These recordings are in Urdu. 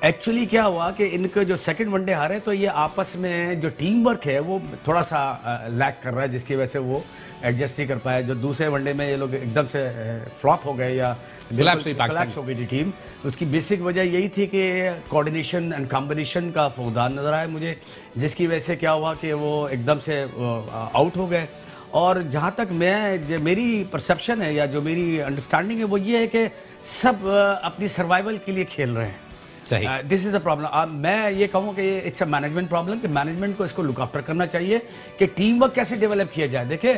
ایکچولی کیا ہوا کہ ان کے جو سیکنڈ ون ڈے ہارے تو یہ آپس میں جو ٹیم ورک ہے وہ تھوڑا سا لیک کر رہا ہے، جس کی وجہ سے وہ ایڈجسٹ نہیں کر پائے. جو دوسرے ون ڈے میں یہ لوگ ایک دم سے فلاپ ہو گئے یا کولیپس ہو گئی تھی ٹیم. اس کی بیسک وجہ یہی تھی کہ کوآرڈینیشن اینڈ کمبینیشن کا فقدان نظر آیا مجھے، جس کی وجہ سے کیا ہوا کہ وہ ایک دم سے آؤٹ ہو گئے. اور جہاں تک میری پرسیپشن ہے یا جو میری انڈرسٹینڈنگ ہے وہ یہ ہے کہ سب اپنی سروائیول کے لیے کھیل رہے ہیں. دس از اے پرابلم. میں یہ کہوں کہ اٹس اے مینجمنٹ پرابلم، کہ مینجمنٹ کو اس کو لک آفٹر کرنا چاہیے کہ ٹیم ورک کیسے ڈیولپ کیا جائے. دیکھیں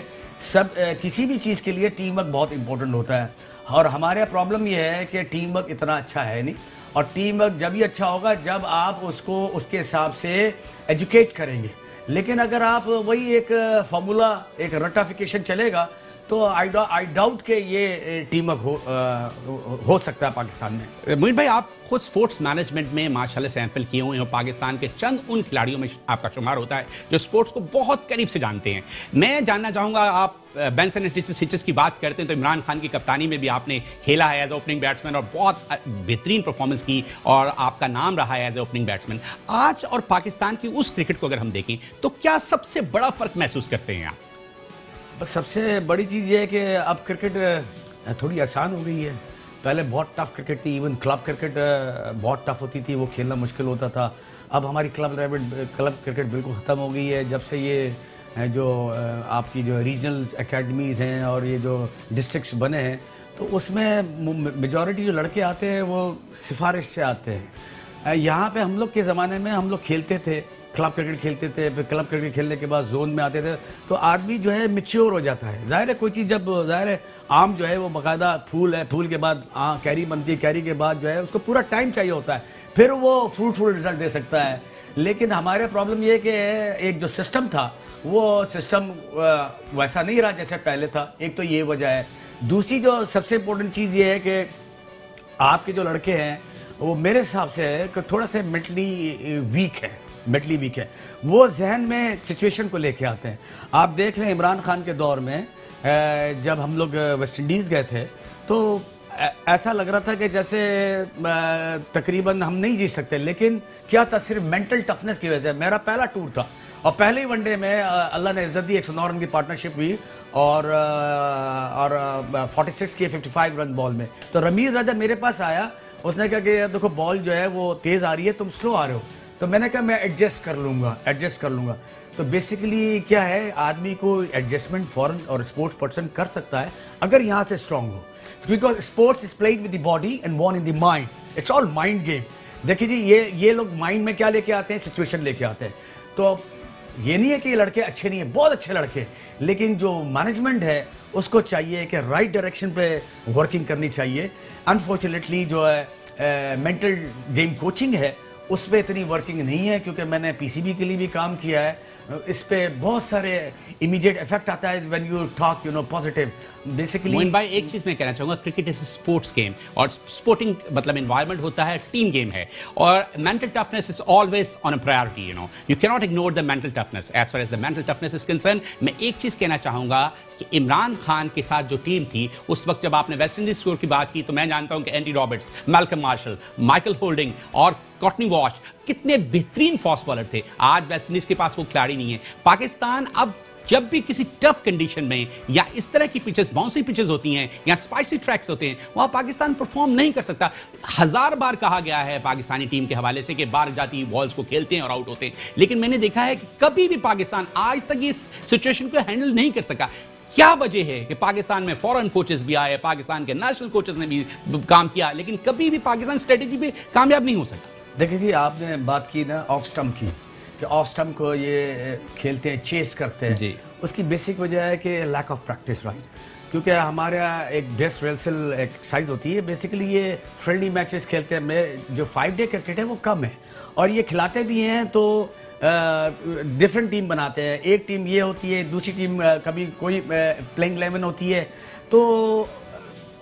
کسی بھی چیز کے لیے ٹیم ورک بہت امپورٹنٹ ہوتا ہے، اور ہمارے پرابلم یہ ہے کہ ٹیم ورک اتنا اچھا ہے نہیں. اور ٹیم ورک جب ہی اچھا ہوگا جب آپ اس کو اس کے حساب سے ایجوکیٹ کریں گے. لیکن اگر آپ وہی ایک فارمولا ایک رٹافیکیشن چلے گا تو آئی ڈاؤٹ کہ یہ ٹیم ورک ہو سکتا ہے پاکستان میں. معین بھائی، آپ خود سپورٹس مینجمنٹ میں ماشاءاللہ سے ایم فل کیے ہوئے ہیں، پاکستان کے چند ان کھلاڑیوں میں آپ کا شمار ہوتا ہے جو سپورٹس کو بہت قریب سے جانتے ہیں. میں جاننا چاہوں گا، آپ بینسن ہچس کی بات کرتے ہیں تو عمران خان کی کپتانی میں بھی آپ نے کھیلا ہے ایز اوپننگ بیٹسمین اور بہت بہترین پرفارمنس کی، اور آپ کا نام رہا ہے ایز اوپننگ بیٹسمین. آج اور پاکستان کی اس کرکٹ کو اگر ہم دیکھیں تو کیا سب سے بڑا فرق محسوس کرتے ہیں آپ؟ بس سب سے بڑی چیز یہ ہے کہ اب کرکٹ تھوڑی آسان ہو گئی ہے. پہلے بہت ٹف کرکٹ تھی، ایون کلب کرکٹ بہت ٹف ہوتی تھی، وہ کھیلنا مشکل ہوتا تھا. اب ہماری کلب کرکٹ بالکل ختم ہو گئی ہے. جب سے یہ جو آپ کی جو ریجنل اکیڈمیز ہیں اور یہ جو ڈسٹرکٹس بنے ہیں تو اس میں میجورٹی جو لڑکے آتے ہیں وہ سفارش سے آتے ہیں. یہاں پہ ہم لوگ کے زمانے میں ہم لوگ کھیلتے تھے، کلب کرکٹ کھیلتے تھے، پھر کلب کرکٹ کھیلنے کے بعد زون میں آتے تھے تو آدمی جو ہے میچیور ہو جاتا ہے. ظاہر ہے کوئی چیز جب ظاہر ہے آم جو ہے وہ باقاعدہ پھول ہے، پھول کے بعد کیری بنتی ہے، کیری کے بعد جو ہے اس کو پورا ٹائم چاہیے ہوتا ہے، پھر وہ فروٹفل رزلٹ دے سکتا ہے. لیکن ہمارے پرابلم یہ ہے کہ ایک جو سسٹم تھا وہ سسٹم ویسا نہیں رہا جیسے پہلے تھا. ایک تو یہ وجہ ہے. دوسری جو سب سے امپورٹنٹ چیز یہ ہے کہ آپ کے جو لڑکے ہیں وہ میرے حساب سے کہ تھوڑا سے مینٹلی ویک ہے. وہ ذہن میں سچویشن کو لے کے آتے ہیں. آپ دیکھ لیں عمران خان کے دور میں جب ہم لوگ ویسٹ انڈیز گئے تھے تو ایسا لگ رہا تھا کہ جیسے تقریباً ہم نہیں جیت سکتے، لیکن کیا تھا صرف مینٹل ٹفنس کی وجہ سے. میرا پہلا ٹور تھا اور پہلے ہی ون ڈے میں اللہ نے عزت دی، 109 رن کی پارٹنرشپ ہوئی اور 46 کی 55 رن بال میں. تو رمیز راجہ میرے پاس آیا، اس نے کہا کہ دیکھو بال جو ہے وہ تیز آ رہی ہے، تم سلو آ رہے ہو. تو میں نے کہا میں ایڈجسٹ کر لوں گا. تو بیسیکلی کیا ہے، آدمی کو ایڈجسٹمنٹ فوراً اور اسپورٹس پرسن کر سکتا ہے اگر یہاں سے اسٹرانگ ہو. Because sports is played with the body and won in the mind. It's all mind game. دیکھیے جی یہ لوگ مائنڈ میں کیا لے کے آتے ہیں، سچویشن لے کے آتے ہیں. تو یہ نہیں ہے کہ یہ لڑکے اچھے نہیں ہیں، بہت اچھے لڑکے، لیکن جو مینجمنٹ ہے اس کو چاہیے کہ رائٹ ڈائریکشن پہ ورکنگ کرنی چاہیے. انفارچونیٹلی جو ہے مینٹل گیم کوچنگ ہے اس پہ اتنی ورکنگ نہیں ہے، کیونکہ میں نے پی سی بی کے لیے بھی کام کیا ہے. اس پہ بہت سارے امیڈیٹ افیکٹ آتا ہے when you talk positive. Basically Moin بھائی ایک چیز میں کہنا چاہوں گا، cricket is a sports game اور اسپورٹنگ مطلب انوائرمنٹ ہوتا ہے، ٹیم گیم ہے، اور mental toughness is always on a priority. You can not ignore the mental toughness. As far as the mental toughness is concern, میں ایک چیز کہنا چاہوں گا کہ عمران خان کے ساتھ جو ٹیم تھی اس وقت جب آپ نے ویسٹ انڈیز اسکور کی بات کی تو میں جانتا ہوں کہ Andy Roberts, Malcolm Marshall, Michael Holding اور کارٹنی واش کتنے بہترین فاسٹ بالر تھے. آج ویسٹ انڈیز کے پاس وہ کھلاڑی نہیں ہے. پاکستان اب جب بھی کسی ٹف کنڈیشن میں یا اس طرح کی پچز، باؤنسی پچز ہوتی ہیں یا اسپائسی ٹریکس ہوتے ہیں، وہاں پاکستان پرفارم نہیں کر سکتا. 1000 بار کہا گیا ہے پاکستانی ٹیم کے حوالے سے کہ بار جاتی بالز کو کھیلتے ہیں اور آؤٹ ہوتے ہیں، لیکن میں نے دیکھا ہے کہ کبھی بھی پاکستان آج تک اس سچویشن کو ہینڈل نہیں کر سکا. کیا وجہ ہے کہ پاکستان میں فورن کوچز بھی آئے، پاکستان کے نیشنل کوچز نے بھی کام کیا، لیکن کبھی بھی پاکستان اسٹریٹجی پہ کامیاب نہیں ہو سکا؟ دیکھیں جی، آپ نے بات کی نا آف سٹمپ کی، کہ آف سٹمپ کو یہ کھیلتے ہیں، چیس کرتے ہیں جی. اس کی بیسک وجہ ہے کہ لیک آف پریکٹس، رائٹ. کیونکہ ہمارے ایک ڈیس ریلسل ایکسرسائز ہوتی ہے. بیسیکلی یہ فرینڈلی میچز کھیلتے ہیں. میں جو 5 ڈے کرکٹ ہے وہ کم ہے، اور یہ کھلاتے بھی ہیں تو ڈفرینٹ ٹیم بناتے ہیں. ایک ٹیم یہ ہوتی ہے، دوسری ٹیم کبھی کوئی پلینگ 11 ہوتی ہے. تو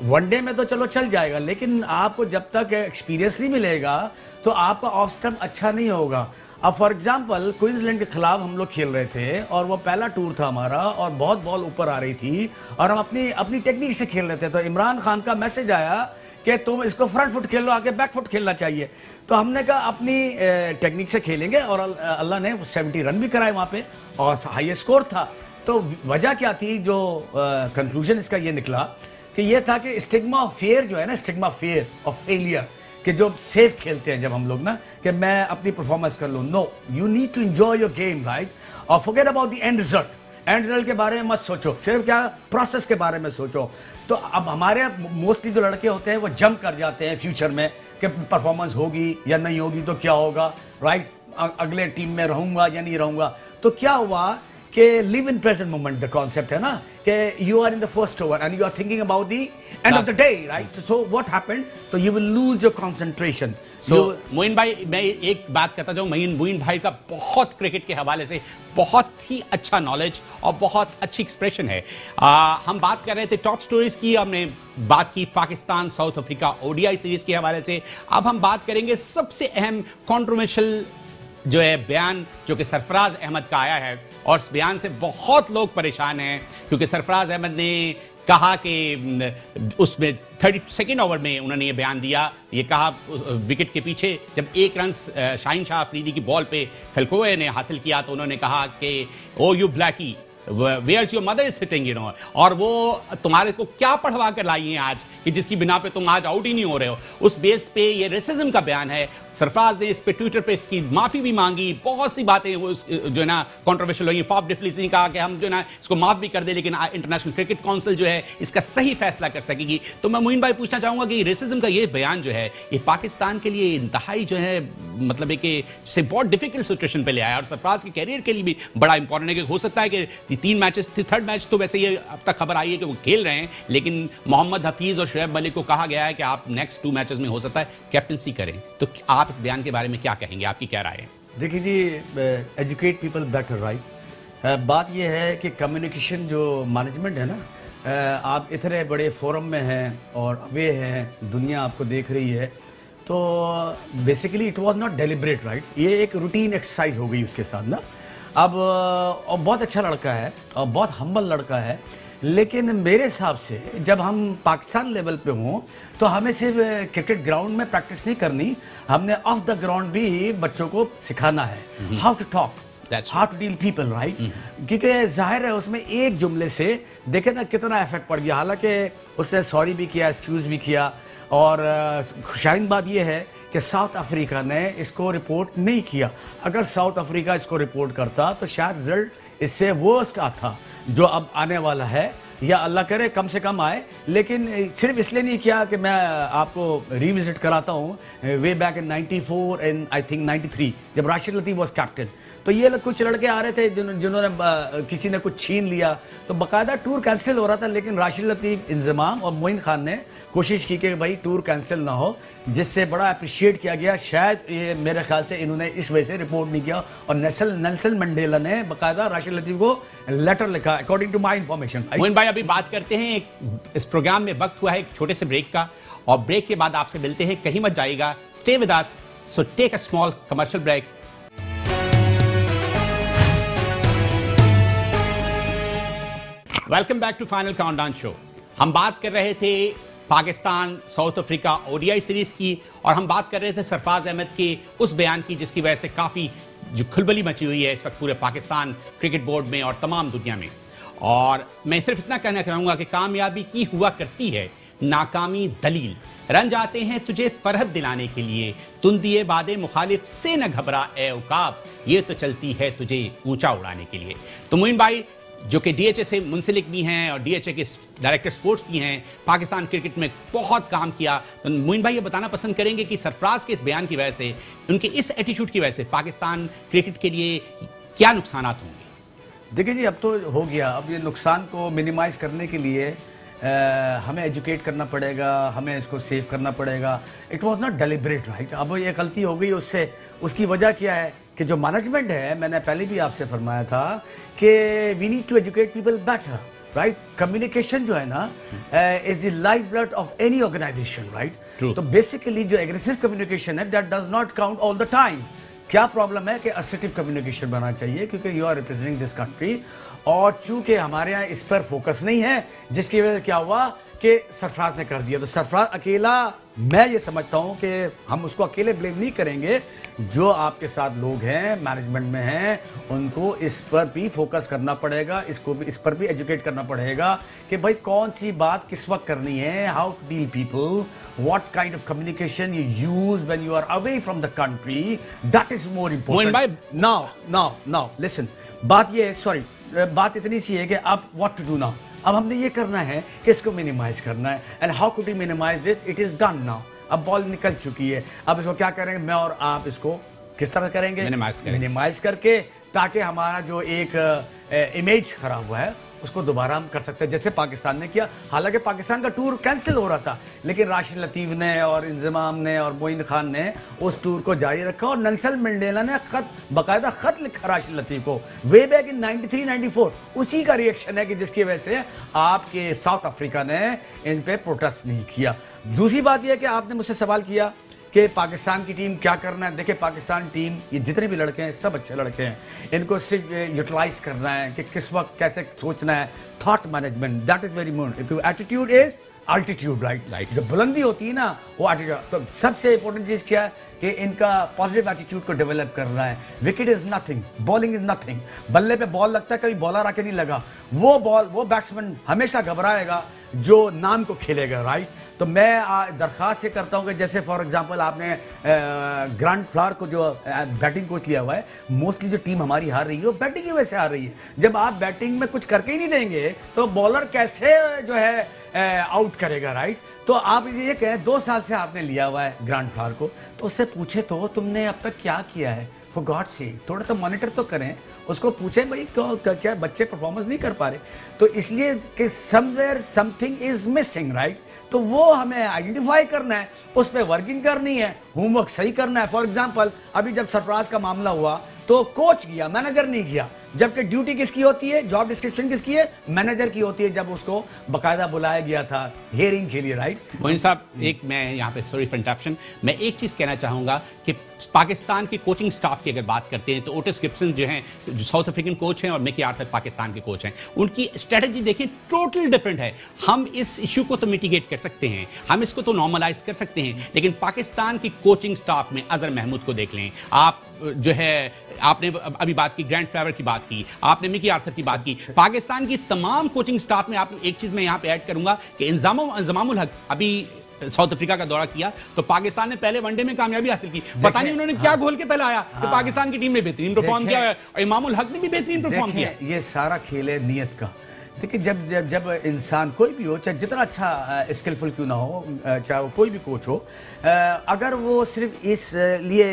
ون ڈے میں تو چلو چل جائے گا، لیکن آپ کو جب تک ایکسپیرینس نہیں ملے گا تو آپ کا آف سٹمپ اچھا نہیں ہوگا. اب فار ایگزامپل کوئنز لینڈ کے خلاف ہم لوگ کھیل رہے تھے اور وہ پہلا ٹور تھا ہمارا اور بہت بال اوپر آ رہی تھی اور ہم اپنی ٹیکنیک سے کھیل رہے تھے. تو عمران خان کا میسج آیا کہ تم اس کو فرنٹ فٹ کھیل لو, آگے بیک فٹ کھیلنا چاہیے. تو ہم نے کہا اپنی ٹیکنیک سے کھیلیں گے, اور اللہ نے 70 رن بھی کرائے وہاں پہ اور ہائی اسکور تھا. تو وجہ کیا تھی, جو کنکلوژن اس کا یہ نکلا کہ یہ تھا کہ اسٹگما آف فیئر جو ہے نا, اسٹگما فیئر آف فیلئر, کہ جو سیف کھیلتے ہیں جب ہم لوگ نا, کہ میں اپنی پرفارمنس کر لوں. No, you need to enjoy your game right, اور forget about the end result. End result کے بارے میں مت سوچو, صرف کیا پروسیس کے بارے میں سوچو. تو اب ہمارے موسٹلی جو لڑکے ہوتے ہیں وہ جمپ کر جاتے ہیں فیوچر میں کہ پرفارمنس ہوگی یا نہیں ہوگی تو کیا ہوگا, رائٹ, اگلے ٹیم میں رہوں گا یا نہیں رہوں گا. تو کیا ہوا کہ live in present moment the concept ہے نا, کہ you are in the first over and you are thinking about the end of the day, right. So what happened, تو you will lose your concentration. So Moin بھائی, میں ایک بات کہتا جاؤں, معین بھائی کا بہت کرکٹ کے حوالے سے بہت ہی اچھا نالج اور بہت اچھی ایکسپریشن ہے. ہم بات کر رہے تھے ٹاپ سٹوریز کی, ہم نے بات کی Pakistan South Africa ODI series کے حوالے سے. اب ہم بات کریں گے سب سے اہم کنٹروورشل جو ہے بیان جو کہ سرفراز احمد کا آیا ہے, اور اس بیان سے بہت لوگ پریشان ہیں, کیونکہ سرفراز احمد نے کہا کہ اس میں 32 اوور میں انہوں نے یہ بیان دیا, یہ کہا وکٹ کے پیچھے جب 1 رن شاہین شاہ افریدی کی بال پہ فیلکوئے نے حاصل کیا تو انہوں نے کہا کہ oh you blacky where's your mother is sitting, you know, اور وہ تمہارے کو کیا پڑھوا کر لائی ہیں آج کہ جس کی بنا پہ تم آج آؤٹ ہی نہیں ہو رہے ہو. اس بیس پہ یہ ریسزم کا بیان ہے. سرفراز نے اس پہ ٹویٹر پہ اس کی معافی بھی مانگی, بہت سی باتیں جو ہے نا کنٹروورشل ہوئی. فاف ڈیفلیس نے کہا کہ ہم جو ہے نا اس کو معاف بھی کر دیں, لیکن انٹرنیشنل کرکٹ کونسل جو ہے اس کا صحیح فیصلہ کر سکے گی. تو میں معین بھائی پوچھنا چاہوں گا کہ ریسزم کا یہ بیان جو ہے یہ پاکستان کے لیے انتہائی جو ہے مطلب ہے کہ اسے بہت ڈیفیکلٹ سچویشن پہ لے آیا, اور سرفراز کے کیریئر کے لیے بھی بڑا امپورٹنٹ ہے. کہ ہو سکتا ہے کہ 3 میچز, 3rd میچ تو ویسے یہ اب تک خبر آئی ہے کہ وہ کھیل رہے ہیں, لیکن محمد حفیظ اور شعیب ملک کو کہا گیا ہے کہ آپ نیکسٹ 2 میچز میں ہو سکتا ہے کیپٹنسی کریں. تو آپ اس بیان کے بارے میں کیا کہیں گے, آپ کی کیا رائے ہے؟ دیکھیے جی, ایجوکیٹ پیپل بیٹر, رائٹ. بات یہ ہے کہ کمیونیکیشن جو مینجمنٹ ہے نا, آپ اتنے بڑے فورم میں ہیں اور اوے ہیں, دنیا آپ کو دیکھ رہی ہے, تو basically it was not deliberate, right. یہ ایک روٹین ایکسرسائز ہو گئی اس کے ساتھ نا. اب اور بہت اچھا لڑکا ہے اور بہت ہمبل لڑکا ہے, لیکن میرے حساب سے جب ہم پاکستان لیول پہ ہوں تو ہمیں صرف کرکٹ گراؤنڈ میں پریکٹس نہیں کرنی, ہم نے آف دا گراؤنڈ بھی بچوں کو سکھانا ہے how to talk, how to deal people, right. کیونکہ ظاہر ہے اس میں ایک جملے سے دیکھیں نا کتنا افیکٹ پڑ گیا. حالانکہ اس نے سوری بھی کیا, ایکسکیوز بھی کیا, اور خوشائن بات یہ ہے کہ ساؤتھ افریقہ نے اس کو رپورٹ نہیں کیا. اگر ساؤتھ افریقہ اس کو رپورٹ کرتا تو شاید رزلٹ اس سے ورسٹ آتا جو اب آنے والا ہے, یا اللہ کرے کم سے کم آئے. لیکن صرف اس لیے نہیں کیا کہ میں آپ کو ریوزٹ کراتا ہوں way back in 94 and I think 93 جب راشد لطیف واز کیپٹن. تو یہ کچھ لڑکے آ رہے تھے جنہوں نے کسی نے کچھ چھین لیا, تو باقاعدہ ٹور کینسل ہو رہا تھا, لیکن راشد لطیف, انضمام اور معین خان نے کوشش کی کہ بھائی ٹور کینسل نہ ہو, جس سے بڑا اپریشیٹ کیا گیا. شاید یہ میرے خیال سے انہوں نے اس وجہ سے رپورٹ نہیں کیا, اور نیلسن منڈیلا نے باقاعدہ راشد لطیف کو لیٹر لکھا اکارڈنگ ٹو مائی انفارمیشن. معین بھائی ابھی بات کرتے ہیں, اس پروگرام میں وقت ہوا ہے ایک چھوٹے سے بریک کا, اور بریک کے بعد آپ سے ملتے ہیں, کہیں مت جائے گا, stay with us. So take a small commercial break. Welcome back to final countdown show. ہم بات کر رہے تھے Pakistan South Africa ODI series کی, اور ہم بات کر رہے تھے سرفراز احمد کے اس بیان کی جس کی وجہ سے کافی جو کھلبلی مچی ہوئی ہے اس وقت پورے پاکستان کرکٹ بورڈ میں اور تمام دنیا میں. اور میں صرف اتنا کہنا چاہوں گا کہ کامیابی کی ہوا کرتی ہے ناکامی دلیل, رن جاتے ہیں تجھے فرحت دلانے کے لیے, تندیے بادے مخالف سے نہ گھبرا اے عقاب, یہ تو چلتی ہے تجھے اونچا اڑانے کے لیے. تو معین بھائی جو کہ DHA سے منسلک بھی ہیں اور DHA کے ڈائریکٹر سپورٹس بھی ہیں, پاکستان کرکٹ میں بہت کام کیا, تو معین بھائی یہ بتانا پسند کریں گے کہ سرفراز کے اس بیان کی وجہ سے, ان کے اس ایٹیٹیوڈ کی وجہ سے پاکستان کرکٹ کے لیے کیا نقصانات ہوں گے؟ دیکھیں جی, اب تو ہو گیا, اب یہ نقصان کو منیمائز کرنے کے لیے ہمیں ایجوکیٹ کرنا پڑے گا, ہمیں اس کو سیو کرنا پڑے گا. It was not deliberate, right. اب یہ غلطی ہو گئی, اس سے اس کی وجہ کیا ہے کہ جو مینجمنٹ ہے, میں نے پہلے بھی آپ سے فرمایا تھا کہ we need to educate people better, right. Communication جو ہے نا is the life blood of any organisation, right. تو بیسیکلی جو ایگریسو کمیونیکیشن ہے that does not count all the time. کیا پرابلم ہے کہ assertive communication بنا چاہیے کیونکہ you are representing this country اور چونکہ ہمارے یہاں اس پر فوکس نہیں ہے جس کی وجہ سے کیا ہوا کہ سرفراز نے کر دیا تو سرفراز اکیلا میں یہ سمجھتا ہوں کہ ہم اس کو اکیلے بلیم نہیں کریں گے جو آپ کے ساتھ لوگ ہیں مینجمنٹ میں ہیں ان کو اس پر بھی فوکس کرنا پڑے گا اس پر بھی ایجوکیٹ کرنا پڑے گا کہ بھائی کون سی بات کس وقت کرنی ہے how to deal people what kind of communication you use when you are away from the country that is more important now listen بات یہ ہے بات اتنی سی ہے کہ اب what to do now اب ہم نے یہ کرنا ہے کہ اس کو minimize کرنا ہے and how could we minimize this it is done now اب بال نکل چکی ہے اب اس کو کیا کریں گے میں اور آپ اس کو کس طرح کریں گے minimize کر کے تاکہ ہمارا جو ایک امیج خراب ہوا ہے اس کو دوبارہ ہم کر سکتے ہیں جیسے پاکستان نے کیا حالانکہ پاکستان کا ٹور کینسل ہو رہا تھا لیکن راشد لطیف نے اور انضمام نے اور معین خان نے اس ٹور کو جاری رکھا اور نیلسن منڈیلا نے باقاعدہ خط لکھا راشد لطیف کو وے بیک ان 93-94 اسی کا ریئیکشن ہے کہ جس کی وجہ سے آپ کے ساؤتھ افریقہ نے ان پہ پروٹیسٹ نہیں کیا دوسری بات یہ ہے کہ آپ نے مجھ سے سوال کیا کہ پاکستان کی ٹیم کیا کرنا ہے دیکھیں پاکستان ٹیم یہ جتنے بھی لڑکے ہیں سب اچھے لڑکے ہیں ان کو صرف یوٹیلائز کرنا ہے کہ کس وقت کیسے سوچنا ہے thought management that is very important attitude is altitude right جب بلندی ہوتی ہے نا وہ ایٹیٹیوڈ تو سب سے امپورٹنٹ چیز کیا ہے کہ ان کا پازیٹیو ایٹیٹیوڈ کو ڈیولپ کرنا ہے wicket is nothing bowling is nothing بلے پہ بال لگتا ہے کبھی بالر آ کے نہیں لگا وہ بیٹسمین ہمیشہ گھبرائے گا جو نام کو کھیلے گا رائٹ تو میں درخواست یہ کرتا ہوں کہ جیسے فار ایگزامپل آپ نے گرانٹ فلاور کو جو بیٹنگ کوچ لیا ہوا ہے موسٹلی جو ٹیم ہماری ہار رہی ہے وہ بیٹنگ کی وجہ سے ہار رہی ہے جب آپ بیٹنگ میں کچھ کر کے ہی نہیں دیں گے تو بالر کیسے جو ہے آؤٹ کرے گا رائٹ تو آپ یہ کہیں 2 سال سے آپ نے لیا ہوا ہے گرانٹ فلاور کو تو اس سے پوچھے تو تم نے اب تک کیا کیا ہے فار گاڈ سیک تھوڑا تو مانیٹر تو کریں اس کو پوچھیں بھائی کیا بچے پرفارمنس نہیں کر پا رہے تو اس لیے کہ somewhere something is missing right تو وہ ہمیں آئیڈینٹیفائی کرنا ہے اس پہ ورکنگ کرنی ہے ہوم ورک صحیح کرنا ہے فار ایگزامپل ابھی جب سرفراز کا معاملہ ہوا تو کوچ گیا مینیجر نہیں گیا جبکہ ڈیوٹی کس کی ہوتی ہے جاب ڈسکرپشن کس کی ہے مینیجر کی ہوتی ہے جب اس کو باقاعدہ بلایا گیا تھا ہیئرنگ کے لیے رائٹ معین صاحب ایک میں یہاں پہ سوری فار انٹرپشن میں ایک چیز کہنا چاہوں گا کہ پاکستان کی کوچنگ سٹاف کی اگر بات کرتے ہیں تو اوٹس گبسن جو ہیں جو ساؤتھ افریقن کوچ ہیں اور مکی آرتھر پاکستان کے کوچ ہیں ان کی اسٹریٹجی دیکھیں ٹوٹل ڈفرنٹ ہے ہم اس ایشو کو تو میٹیگیٹ کر سکتے ہیں ہم اس کو تو نارملائز کر سکتے ہیں لیکن پاکستان کی کوچنگ سٹاف میں اظہر محمود کو دیکھ لیں آپ جو ہے آپ نے ابھی بات کی گرانٹ فلاور کی بات کی آپ نے مکی آرتھر کی بات کی پاکستان کی تمام کوچنگ سٹاف میں آپ ایک چیز میں یہاں پہ ایڈ کروں گا کہ انضمام الحق ابھی ساؤتھ افریقہ کا دورہ کیا تو پاکستان نے پہلے ون ڈے میں کامیابی حاصل کی پتہ نہیں انہوں نے کیا گھول کے پہلا آیا کہ پاکستان کی ٹیم نے بہترین پرفارم کیا اور امام الحق نے بھی بہترین پرفارم کیا یہ سارا کھیل ہے نیت کا دیکھیں جب انسان کوئی بھی ہو چاہے جتنا اچھا اسکلفل کیوں نہ ہو چاہے وہ کوئی بھی کوچ ہو اگر وہ صرف اس لیے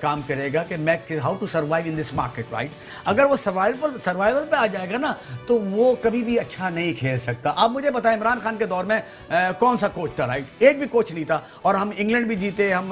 کام کرے گا کہ میں how to survive in this market right اگر وہ سروائیول پہ آ جائے گا نا تو وہ کبھی بھی اچھا نہیں کھیل سکتا آپ مجھے بتائیں عمران خان کے دور میں کون سا کوچ تھا رائٹ ایک بھی کوچ نہیں تھا اور ہم انگلینڈ بھی جیتے ہم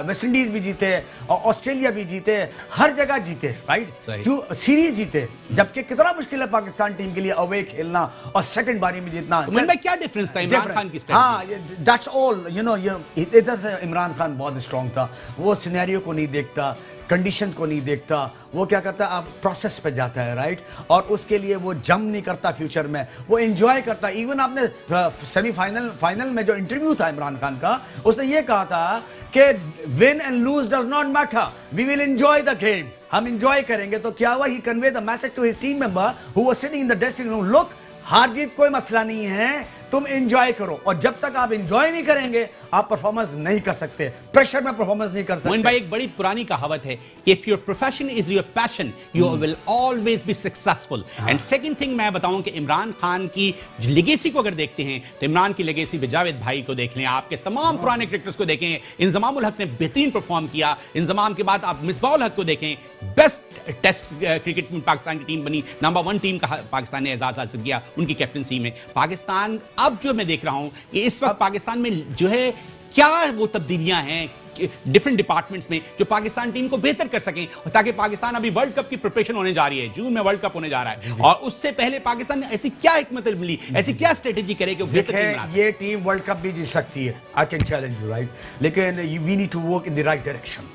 ویسٹ انڈیز بھی جیتے اور آسٹریلیا بھی جیتے ہر جگہ جیتے رائٹ سیریز جیتے جبکہ کتنا مشکل ہے پاکستان ٹیم کے لیے اوے کھیلنا اور سیکنڈ باری میں جیتنا کیا ڈیفرنس تھا عمران خان کی ہاں دیٹس آل یو نو ادھر سے عمران خان بہت اسٹرانگ تھا وہ سینیریو کو نہیں دیکھتا کنڈیشن کو نہیں دیکھتا وہ کیا کرتا ہے آپ پروسیس پہ جاتا ہے رائٹ اور اس کے لیے وہ جم نہیں کرتا فیوچر میں وہ انجوائے کرتا ایون آپ نے سیمی فائنل میں جو انٹرویو تھا عمران خان کا اس نے یہ کہا تھا کہ win and lose does not matter we will enjoy the game ہم انجوائے کریں گے تو کیا ہوا he convey the message to his team member who was sitting in the dressing room look ہار جیت کوئی مسئلہ نہیں ہے تم انجوائے کرو اور جب تک آپ انجوائے نہیں کریں گے آپ پرفارمنس نہیں کر سکتے پریشر میں پرفارمنس نہیں کر سکتے موین بھائی ایک بڑی پرانی کہاوت ہے کہ if your profession is your passion you will always be successful and second thing میں بتاؤں کہ عمران خان کی لیگیسی کو اگر دیکھتے ہیں تو عمران کی لیگیسی بجاوید بھائی کو دیکھ لیں آپ کے تمام پرانے کرکٹرز کو دیکھیں انضمام الحق نے بہترین پرفارم کیا انضمام کے بعد آپ مصباح الحق کو دیکھیں بیسٹ ٹیسٹ کرکٹ میں پاکستان کی ٹیم بنی نمبر 1 ٹیم کا پاکستان نے اعزاز حاصل کیا ان کی کیپٹنسی میں پاکستان اب جو میں دیکھ رہا ہوں کہ اس وقت پاکستان میں جو ہے کیا وہ تبدیلیاں ہیں ڈفرنٹ ڈپارٹمنٹس میں جو پاکستان ٹیم کو بہتر کر سکیں تاکہ پاکستان ابھی ورلڈ کپ کی پریپریشن ہونے جا رہی ہے جون میں ورلڈ کپ ہونے جا رہا ہے اور اس سے پہلے پاکستان نے ایسی کیا حکمت ملی ایسی کیا اسٹریٹجی کرے کہ وہ بہتر ٹیم بنا سکے یہ ٹیم ورلڈ کپ بھی جیت سکتی ہے I can challenge you right لیکن we need to work in the right direction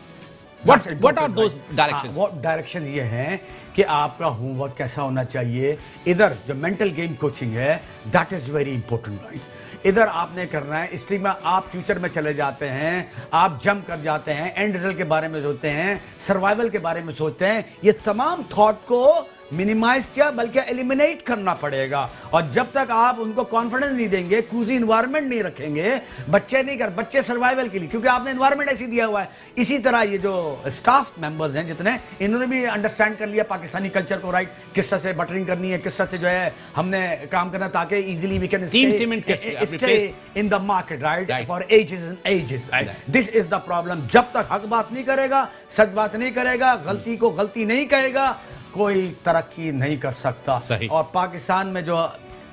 What are those directions? وہ ڈائریکشن یہ ہیں کہ آپ کا ہوم ورک کیسا ہونا چاہیے. ادھر جو مینٹل گیم کوچنگ ہے that is very important right. ادھر آپ نے کرنا ہے, اس لیے میں آپ فیوچر میں چلے جاتے ہیں, آپ جمپ کر جاتے ہیں, اینڈ رزلٹ کے بارے میں سوچتے ہیں, سروائیول کے بارے میں سوچتے ہیں. یہ تمام تھاٹ کو منیمائز کیا بلکہ ایلیمینیٹ کرنا پڑے گا. اور جب تک آپ ان کو کانفیڈنس نہیں دیں گے, کوزی انوائرمنٹ نہیں رکھیں گے, بچے سروائیول کے لیے, کیونکہ آپ نے انوائرمنٹ ایسی دیا ہوا ہے. اسی طرح یہ جو اسٹاف ممبرز ہیں جتنے, انہوں نے بھی انڈرسٹینڈ کر لیا پاکستانی کلچر کو رائٹ, کس طرح سے بٹرنگ کرنی ہے, کس طرح سے جو ہے ہم نے کام کرنا تاکہ easily we can stay in the market right for ages and ages. This is the problem. جب تک حق بات نہیں کرے گا, سچ بات نہیں کرے گا, غلطی کو غلطی نہیں کہے گا, کوئی ترقی نہیں کر سکتا. اور پاکستان میں جو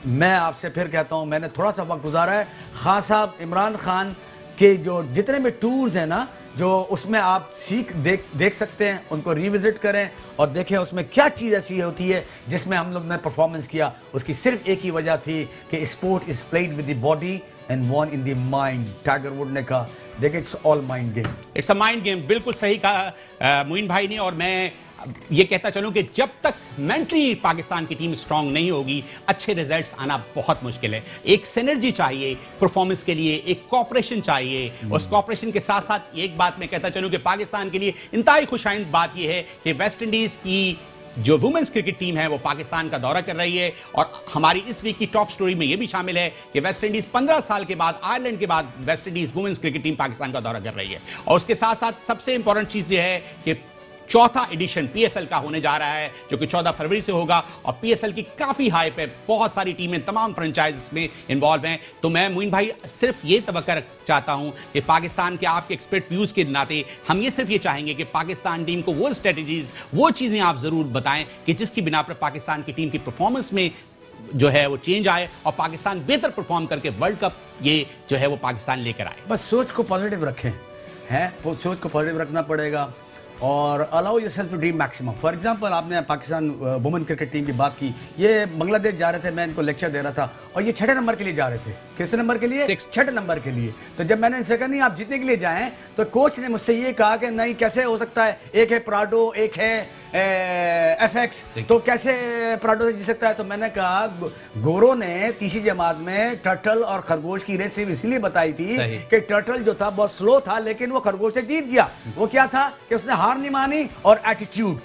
میں آپ سے پھر کہتا ہوں, میں نے تھوڑا سا وقت گزارا ہے, خان صاحب عمران خان کے جو جتنے بھی ٹورز ہیں نا, جو اس میں آپ دیکھ سکتے ہیں, ان کو ریوزٹ کریں اور دیکھیں اس میں کیا چیز ایسی ہوتی ہے جس میں ہم لوگ نے پرفارمنس کیا. اس کی صرف ایک ہی وجہ تھی کہ sport is played with the body and won in the mind. Tiger Wood نے کہا دیکھیں it's all mind game. It's a mind game. بالکل صحیح کہا معین بھائی نے. اور میں یہ کہتا چلوں کہ جب تک مینٹلی پاکستان کی ٹیم سٹرونگ نہیں ہوگی, اچھے ریزلٹس آنا بہت مشکل ہے. ایک سینرجی چاہیے پرفارمنس کے لیے, ایک کوآپریشن چاہیے. اور اس کوآپریشن کے ساتھ ساتھ ایک بات میں کہتا چلوں کہ پاکستان کے لیے انتہائی خوشائند بات یہ ہے کہ ویسٹ انڈیز کی جو وومنس کرکٹ ٹیم ہے وہ پاکستان کا دورہ کر رہی ہے. اور ہماری اس ویک کی ٹاپ سٹوری میں یہ بھی شامل ہے کہ ویسٹ انڈیز 15 سال کے بعد, آئرلینڈ کے بعد, West Indies women's cricket team Pakistan کا دورہ کر رہی ہے. اور اس کے ساتھ ساتھ سب سے امپورٹنٹ چیز یہ ہے کہ چوتھا ایڈیشن پی ایس ایل کا ہونے جا رہا ہے, جو کہ 14 فروری سے ہوگا. اور پی ایس ایل کی کافی ہائپ ہے, بہت ساری ٹیمیں, تمام فرنچائز میں انوالو ہیں. تو میں معین بھائی صرف یہ توقع چاہتا ہوں کہ پاکستان کے آپ کے ایکسپرٹ ویوز کے ناطے ہم یہ صرف یہ چاہیں گے کہ پاکستان ٹیم کو وہ اسٹریٹجیز, وہ چیزیں آپ ضرور بتائیں کہ جس کی بنا پر پاکستان کی ٹیم کی پرفارمنس میں جو ہے وہ چینج آئے اور پاکستان بہتر پرفارم کر کے ورلڈ کپ یہ جو ہے وہ پاکستان لے کر آئے. بس سوچ کو پازیٹیو رکھیں, سوچ کو پازیٹیو رکھنا پڑے گا. اور allow yourself to dream maximum. For example آپ نے پاکستان وومن کرکٹ ٹیم کی بات کی, یہ بنگلہ دیش جا رہے تھے, میں ان کو لیکچر دے رہا تھا, اور یہ 6 نمبر کے لیے جا رہے تھے. کس نمبر کے لیے؟ 6 نمبر کے لیے. تو جب میں نے ان سے کہا نہیں آپ جیتنے کے لیے جائیں, تو کوچ نے مجھ سے یہ کہا کہ نہیں کیسے ہو سکتا ہے, ایک ہے پراڈو, ایک ہے ایف ایکس, تو کیسے پراڈو سے جیت سکتا ہے. تو میں نے کہا گورو نے تیسری جماعت میں ٹرٹل اور خرگوش کی ریس صرف اسی لیے بتائی تھی کہ ٹرٹل جو تھا بہت سلو تھا, لیکن وہ خرگوش سے جیت گیا. وہ کیا تھا کہ اس نے ہار نہیں مانی, اور attitude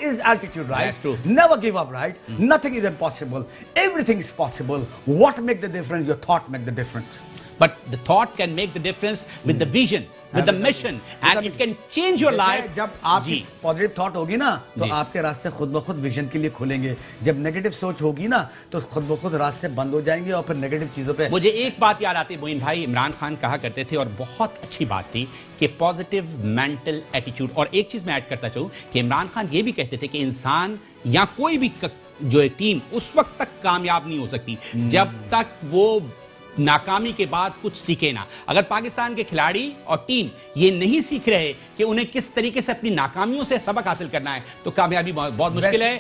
is altitude, right? Never give up, right? Nothing is impossible. Everything is possible. What make the difference? Your thought make the difference. But the thought can make the difference with the vision, with the mission, and it can change your life. جب آپ کی پازیٹیو تھاٹ ہوگی نا, تو آپ کے راستے خود بخود ویژن کے لیے کھولیں گے. جب نیگیٹو سوچ ہوگی نا, تو خود بخود راستے بند ہو جائیں گے, اور پھر نیگیٹو چیزوں پہ. مجھے ایک بات یاد آتی ہے معین بھائی, عمران خان کہا کرتے تھے, اور بہت اچھی بات تھی, کہ پازیٹیو مینٹل ایٹیٹیوڈ. اور ایک چیز میں ایڈ کرتا چاہوں کہ عمران خان یہ بھی کہتے تھے کہ انسان یا کوئی بھی جو ٹیم اس وقت تک کامیاب نہیں ہو سکتی جب تک وہ ناکامی کے بعد کچھ سیکھے نہ. اگر پاکستان کے کھلاڑی اور ٹیم یہ نہیں سیکھ رہے کہ انہیں کس طریقے سے اپنی ناکامیوں سے سبق حاصل کرنا ہے, تو کامیابی بہت مشکل ہے.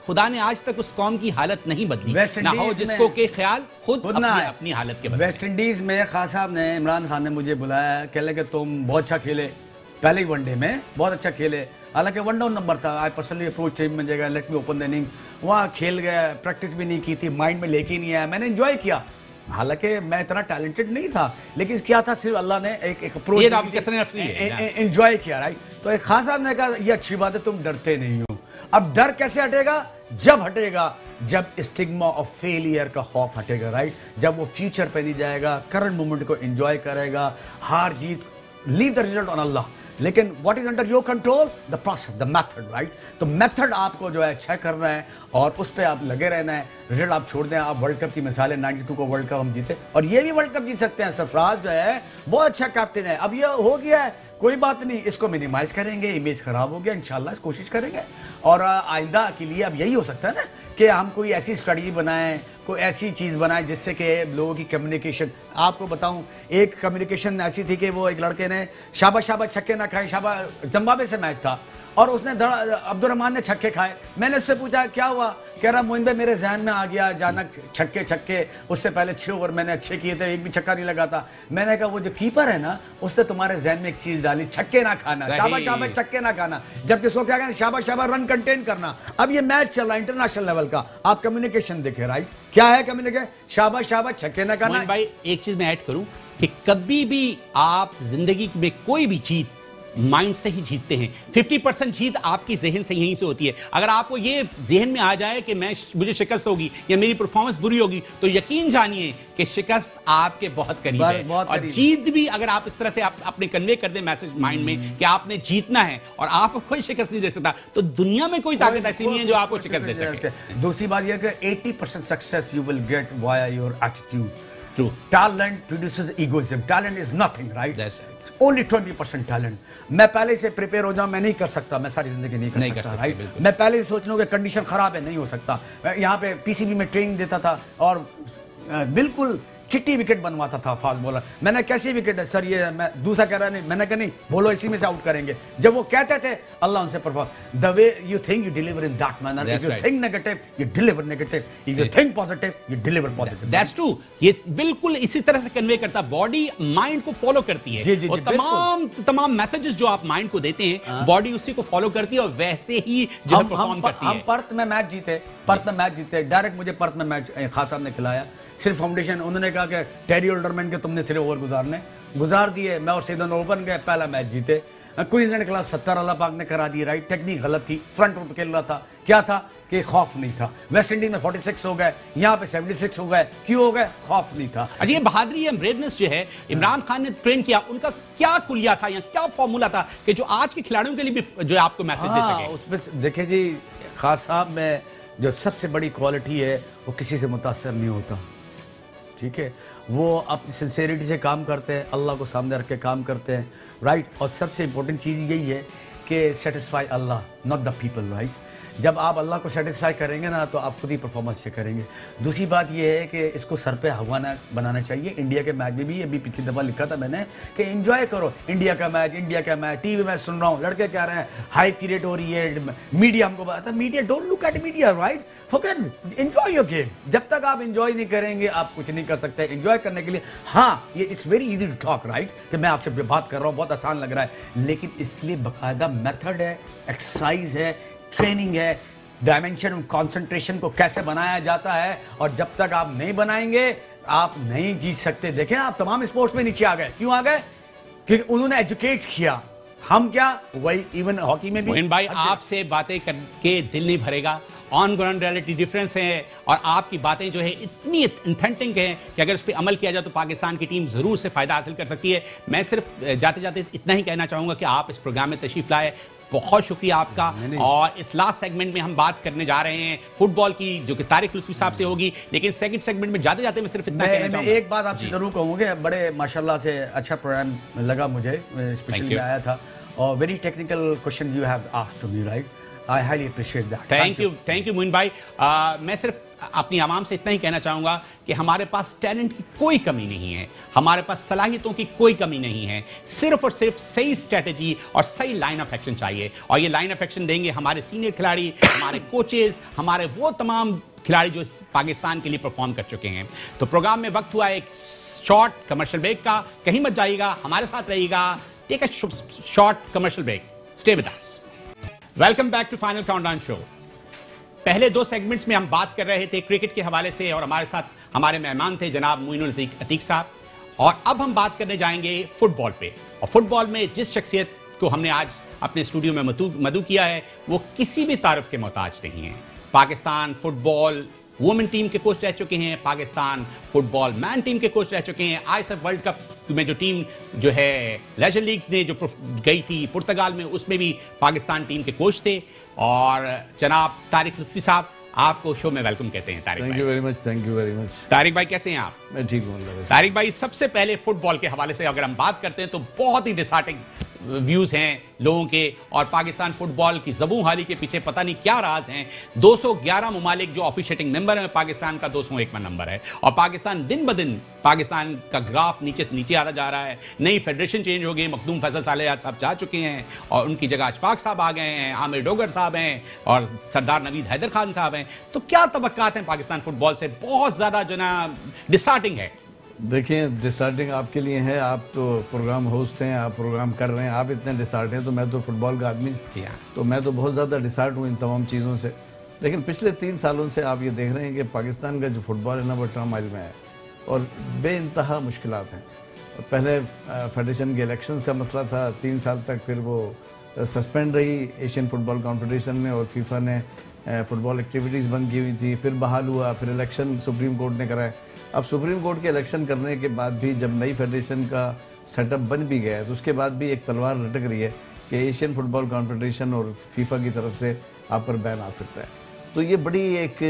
خدا نے آج تک اس قوم کی حالت نہیں بدلی, نہ ہو جس کو کہ خیال خود اپنی حالت کے بدلے. ویسٹ انڈیز میں خان صاحب نے, عمران خان نے مجھے بلایا, کہہ لے کہ تم بہت اچھا کھیلے, پہلے ہی ون ڈے میں بہت اچھا کھیلے. حالانکہ 1 ڈاؤن نمبر تھا. آئی پرسنلی اپروچ ٹیم میں جگہ let me open the inning, وہاں کھیل گیا, پریکٹس بھی نہیں کی تھی, مائنڈ میں لے کے نہیں آیا. میں نے انجوائے کیا, حالانکہ میں اتنا ٹیلنٹڈ نہیں تھا, لیکن کیا تھا صرف اللہ نے ایک اپروچ انجوائے کیا, رائٹ. تو ایک خان صاحب نے کہا یہ اچھی بات ہے, تم ڈرتے نہیں ہو. اب ڈر کیسے ہٹے گا؟ جب ہٹے گا جب اسٹگما آف فیلئر کا خوف ہٹے گا, رائٹ. جب وہ فیوچر پہ نہیں جائے گا, کرنٹ مومنٹ کو انجوائے کرے گا, ہار جیت لیو دا ریزلٹ آن اللہ. لیکن what is under your control? The process, the method, right. تو میتھڈ آپ کو جو ہے اچھا کرنا ہے, اور اس پہ آپ لگے رہنا ہے. رزلٹ آپ چھوڑ دیں. آپ ورلڈ کپ کی مثال ہے, 92 کو ورلڈ کپ ہم جیتے, اور یہ بھی ورلڈ کپ جیت سکتے ہیں. سرفراز جو ہے بہت اچھا کیپٹن ہے. اب یہ ہو گیا ہے, کوئی بات نہیں, اس کو منیمائز کریں گے. امیج خراب ہو گیا, انشاءاللہ اس کوشش کریں گے. اور آئندہ کے لیے اب یہی ہو سکتا ہے نا کہ ہم کوئی ایسی اسٹریٹجی بنائیں, کوئی ایسی چیز بنائیں جس سے کہ لوگوں کی کمیونیکیشن. آپ کو بتاؤں ایک کمیونیکیشن ایسی تھی کہ وہ ایک لڑکے نے شاباش شاباش چھکے نہ کھائے, زمبابوے سے میچ تھا, اور اس نے عبد الرحمان نے چھکے کھائے. میں نے اس سے پوچھا کیا ہوا, کہہ رہا موین بھائی میرے ذہن میں آ گیا اچانک چھکے اس سے پہلے 6 اوور میں نے اچھے کیے تھے, ایک بھی چھکا نہیں لگا تھا. میں نے کہا وہ جو کیپر ہے نا اس نے تمہارے ذہن میں ایک چیز ڈالی, چھکے نہ کھانا, شاباش شاباش چھکے نہ کھانا, جبکہ اس کو کیا کہنا شاباش شاباش رن کنٹین کرنا. اب یہ میچ چل رہا ہے انٹرنیشنل لیول کا, آپ کمیونیکیشن دیکھیں رائٹ, کیا ہے کمیونیکیشن, شاباش شاباش چھکے نہ کھانا. بھائی ایک چیز میں ایڈ کروں کہ کبھی بھی آپ زندگی میں کوئی بھی جیت مائنڈ سے ہی جیتتے ہیں. 50% جیت آپ کی ذہن سے یہیں سے ہوتی ہے. اگر آپ کو یہ ذہن میں آ جائے کہ مجھے شکست ہوگی یا میری پرفارمنس بری ہوگی تو یقین جانیے کہ شکست آپ کے بہت قریب ہے, اور جیت بھی اگر آپ اس طرح سے اپنے کنوے کر دیں میسج مائنڈ میں کہ آپ نے جیتنا ہے اور آپ کو کوئی شکست نہیں دے سکتا, تو دنیا میں کوئی طاقت ایسی نہیں ہے جو آپ کو شکست دے سکے. دوسری بات یہ کہ 80% success you will get via your attitude. True. Talent produces egoism. Talent is nothing, right? That's right. It's only 20% talent. میں پہلے سے پریپیئر ہو جاؤں, میں نہیں کر سکتا, میں ساری زندگی نہیں کر سکتا, right? میں پہلے سے سوچ لوں کہ کنڈیشن خراب ہے, نہیں ہو سکتا. یہاں پہ پی سی بی میں ٹریننگ دیتا تھا اور بالکل چٹی وکٹ بنواتا تھا فاسٹ بولر. میں نے کیسی وکٹ ہے سر, یہ میں دوسرا کہہ رہا نہیں, میں نے کہا نہیں بولو اسی میں سے آؤٹ کریں گے. جب وہ کہتے تھے اللہ ان سے perform, the way you think you deliver in that manner. If you think negative you deliver negative, if you think positive you deliver positive. That's true. یہ بالکل اسی طرح سے کنوے کرتا, باڈی مائنڈ کو فالو کرتی ہے, اور تمام میسجز جو آپ مائنڈ کو دیتے ہیں باڈی اسی کو فالو کرتی ہے اور ویسے ہی جو پرفارم کرتی ہے. ہم پرتھ میں میچ جیتے, ڈائریکٹ مجھے پرتھ میں میچ خاص صاحب نے کھلایا, صرف فاؤنڈیشن. انہوں نے کہا کہ ٹیری اولڈرمین کے تم نے صرف اوور گزار دیے, میں اور سیدن اوپن گئے, پہلا میچ جیتے. کوئنزلینڈ کے خلاف 70 اللہ پاک نے کرا دی, رائٹ, ٹیکنیک غلط تھی, فرنٹ فٹ کھیل رہا تھا, کیا تھا کہ خوف نہیں تھا. ویسٹ انڈیز میں 46 ہو گئے, یہاں پہ 76 ہو گئے, کیوں ہو گئے, خوف نہیں تھا. اچھا, یہ بہادری بریونیس جو ہے عمران خان نے ٹرین کیا, ان کا کیا کلیہ تھا یا کیا فارمولا تھا کہ جو آج کے کھلاڑیوں کے لیے بھی جو آپ کو میسج دے سکے؟ اس میں دیکھیں جی خاص صاحب میں جو سب سے بڑی کوالٹی ہے وہ کسی سے متاثر نہیں ہوتا, ٹھیک ہے, وہ اپنی سنسیریٹی سے کام کرتے ہیں, اللہ کو سامنے رکھ کے کام کرتے ہیں, رائٹ. اور سب سے امپورٹنٹ چیز یہی ہے کہ satisfy Allah, not the people, right. جب آپ اللہ کو سیٹسفائی کریں گے نا تو آپ خود ہی پرفارمنس چیک کریں گے. دوسری بات یہ ہے کہ اس کو سر پہ ہوا نہ بنانا چاہیے. انڈیا کے میچ میں بھی ابھی پچھلی دفعہ لکھا تھا میں نے کہ انجوائے کرو انڈیا کا میچ. ٹی وی میں سن رہا ہوں لڑکے کہہ رہے ہیں ہائپ کریٹ ہو رہی ہے, میڈیا ہم کو بتاتا ہے, media don't look at media, right, focus enjoy your game. جب تک آپ انجوائے نہیں کریں گے آپ کچھ نہیں کر سکتے. انجوائے کرنے کے لیے ہاں یہ it's very easy to talk, right, کہ میں آپ سے بات کر رہا ہوں, بہت آسان لگ رہا ہے, لیکن اس کے لیے باقاعدہ میتھڈ ہے, ایکسرسائز ہے, ٹریننگ ہے, ڈائمینشن کانسنٹریشن کو کیسے بنایا جاتا ہے, اور جب تک آپ نہیں بنائیں گے آپ نہیں جیت سکتے. دیکھیں آپ تمام اسپورٹس میں نیچے آ گئے, کیوں آ گئے, کیونکہ انہوں نے ایجوکیٹ کیا, ہم کیا وہی. ایون ہاکی میں بھی موین بھائی آپ سے باتیں کر کے دل نہیں بھرے گا, آن گراؤنڈ ریئلٹی ڈفرینس ہے, اور آپ کی باتیں جو ہے اتنی انتھینٹک ہیں کہ اگر اس پہ عمل کیا جائے تو پاکستان کی ٹیم ضرور سے فائدہ حاصل کر سکتی ہے. میں صرف جاتے جاتے اتنا ہی کہنا چاہوں گا کہ آپ اس پروگرام میں تشریف لائے, بہت شکریہ آپ کا. اور اس لاسٹ سیگمنٹ میں ہم بات کرنے جا رہے ہیں فٹ بال کی, جو کہ طارق لطفی صاحب سے ہوگی, لیکن سیکنڈ سیگمنٹ میں جاتے جاتے میں صرف اتنا کہنا چاہوں گا. ایک بات آپ سے ضرور کہوں گے, بڑے ماشاءاللہ سے اچھا پروگرام لگا مجھے, اسپیشلی آیا تھا, اور very technical question you have asked to me, right, I highly appreciate that. Thank you Moin بھائی. میں صرف اپنی عوام سے اتنا ہی کہنا چاہوں گا کہ ہمارے پاس ٹیلنٹ کی کوئی کمی نہیں ہے, ہمارے پاس صلاحیتوں کی کوئی کمی نہیں ہے, صرف اور صرف صحیح اسٹریٹجی اور صحیح لائن آف ایکشن چاہیے. اور یہ لائن آف ایکشن دیں گے ہمارے سینئر کھلاڑی, ہمارے کوچز, ہمارے وہ تمام کھلاڑی جو پاکستان کے لیے پرفارم کر چکے ہیں. تو پروگرام میں وقت ہوا ایک شارٹ کمرشل بریک کا, کہیں مت جائیے گا, ہمارے ساتھ رہیے گا. Take a short commercial break, stay with us. Welcome back to final countdown show. پہلے 2 سیگمنٹس میں ہم بات کر رہے تھے کرکٹ کے حوالے سے, اور ہمارے ساتھ ہمارے مہمان تھے جناب معین العتیق صاحب. اور اب ہم بات کرنے جائیں گے فٹ بال پہ, اور فٹ بال میں جس شخصیت کو ہم نے آج اپنے اسٹوڈیو میں مدعو کیا ہے وہ کسی بھی تعارف کے محتاج نہیں ہے. Pakistan football women team کے کوچ رہ چکے ہیں, Pakistan football men team کے کوچ رہ چکے ہیں. I S F World Cup میں جو ٹیم جو ہے لیجنڈ لیگ نے جو گئی تھی پرتگال میں, اس میں بھی پاکستان ٹیم کے کوچ تھے. اور جناب طارق لطفی صاحب, آپ کو شو میں ویلکم کہتے ہیں. طارق بھائی, thank you very much. Tariq بھائی کیسے ہیں آپ؟ میں ٹھیک ہوں. طارق بھائی سب سے پہلے فٹ بال کے حوالے سے اگر ہم بات کرتے ہیں تو بہت ہی ویوز ہیں لوگوں کے, اور پاکستان فٹ بال کی زبوں حالی کے پیچھے پتہ نہیں کیا راز ہیں. 211 ممالک جو آفیشیٹنگ ممبر ہیں, پاکستان کا 201واں نمبر ہے, اور پاکستان دن بدن پاکستان کا گراف نیچے سے نیچے آتا جا رہا ہے. نئی فیڈریشن چینج ہو گئی, مخدوم فیصل صالح صاحب جا چکے ہیں اور ان کی جگہ اشفاق صاحب آ گئے ہیں, عامر ڈوگر صاحب ہیں اور سردار نوید حیدر خان صاحب ہیں. تو کیا توقعات ہیں پاکستان فٹ بال سے؟ بہت زیادہ جو نا ڈسارٹنگ ہے. دیکھیں, ڈسارٹنگ آپ کے لیے ہے, آپ تو پروگرام ہوسٹ ہیں, آپ پروگرام کر رہے ہیں, آپ اتنے ڈسارٹ ہیں, تو میں تو فٹ بال کا آدمی, جی ہاں, تو میں تو بہت زیادہ ڈسارٹ ہوں ان تمام چیزوں سے. لیکن پچھلے 3 سالوں سے آپ یہ دیکھ رہے ہیں کہ پاکستان کا جو فٹ بال ہے نا وہ ٹرمائل میں ہے اور بے انتہا مشکلات ہیں. پہلے فیڈریشن کے الیکشنز کا مسئلہ تھا 3 سال تک, پھر وہ سسپینڈ رہی ایشین فٹ بال کانفیڈریشن میں, اور فیفا نے فٹ بال ایکٹیویٹیز بند کی ہوئی تھی, پھر بحال ہوا, پھر الیکشن سپریم کورٹ نے کرائے. اب سپریم کورٹ کے الیکشن کرنے کے بعد بھی جب نئی فیڈریشن کا سیٹ اپ بن بھی گیا ہے, تو اس کے بعد بھی ایک تلوار لٹک رہی ہے کہ ایشین فٹ بال کانفیڈریشن اور فیفا کی طرف سے آپ پر بین آ سکتا ہے. تو یہ بڑی ایک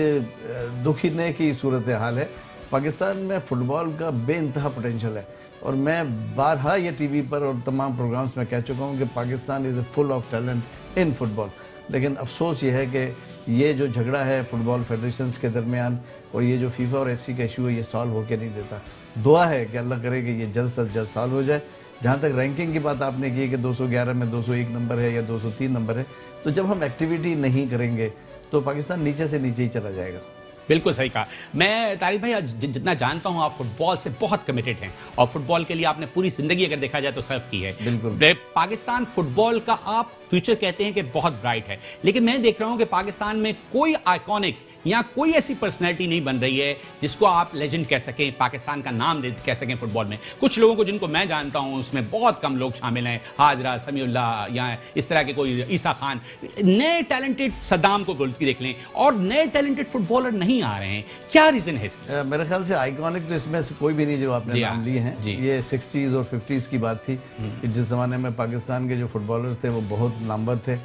دکھنے کی صورتحال ہے. پاکستان میں فٹ بال کا بے انتہا پوٹینشیل ہے, اور میں بارہا یہ ٹی وی پر اور تمام پروگرامز میں کہہ چکا ہوں کہ Pakistan is a full of talent in football. لیکن افسوس یہ ہے کہ یہ جو جھگڑا ہے فٹ بال فیڈریشنز کے درمیان, اور یہ جو فیفا اور ایف سی کا ایشو ہے, یہ سالو ہو کے نہیں دیتا. دعا ہے کہ اللہ کرے کہ یہ جلد سے جلد سالو ہو جائے. جہاں تک رینکنگ کی بات آپ نے کی کہ 211 میں 201 نمبر ہے یا 203 نمبر ہے, تو جب ہم ایکٹیویٹی نہیں کریں گے تو پاکستان نیچے سے نیچے ہی چلا جائے گا. بالکل صحیح کہا. میں طارق بھائی جتنا جانتا ہوں آپ فٹ بال سے بہت کمیٹڈ ہیں, اور فٹ بال کے لیے آپ نے پوری زندگی اگر دیکھا جائے تو سرو کی ہے. بالکل. پاکستان فٹ بال کا آپ فیوچر کہتے ہیں کہ بہت برائٹ ہے, لیکن میں دیکھ رہا ہوں کہ پاکستان میں کوئی آئیکونک یا کوئی ایسی پرسنالٹی نہیں بن رہی ہے جس کو آپ لیجنڈ کہہ سکیں, پاکستان کا نام کہہ سکیں فٹ بال میں. کچھ لوگوں کو جن کو میں جانتا ہوں اس میں بہت کم لوگ شامل ہیں, حاضرہ, سمیع اللہ یا اس طرح کے کوئی عیسیٰ خان. نئے ٹیلنٹڈ صدام کو گولتی دیکھ لیں, اور نئے ٹیلنٹڈ فٹ بالر نہیں آ رہے ہیں. کیا ریزن ہے اس کا؟ میرے خیال سے آئیکونک تو اس میں سے کوئی بھی نہیں جو آپ نے نام لیے ہیں. یہ 60s اور 50s کی بات تھی کہ جس زمانے میں پاکستان کے جو فٹ بالرز تھے وہ بہت نامور تھے,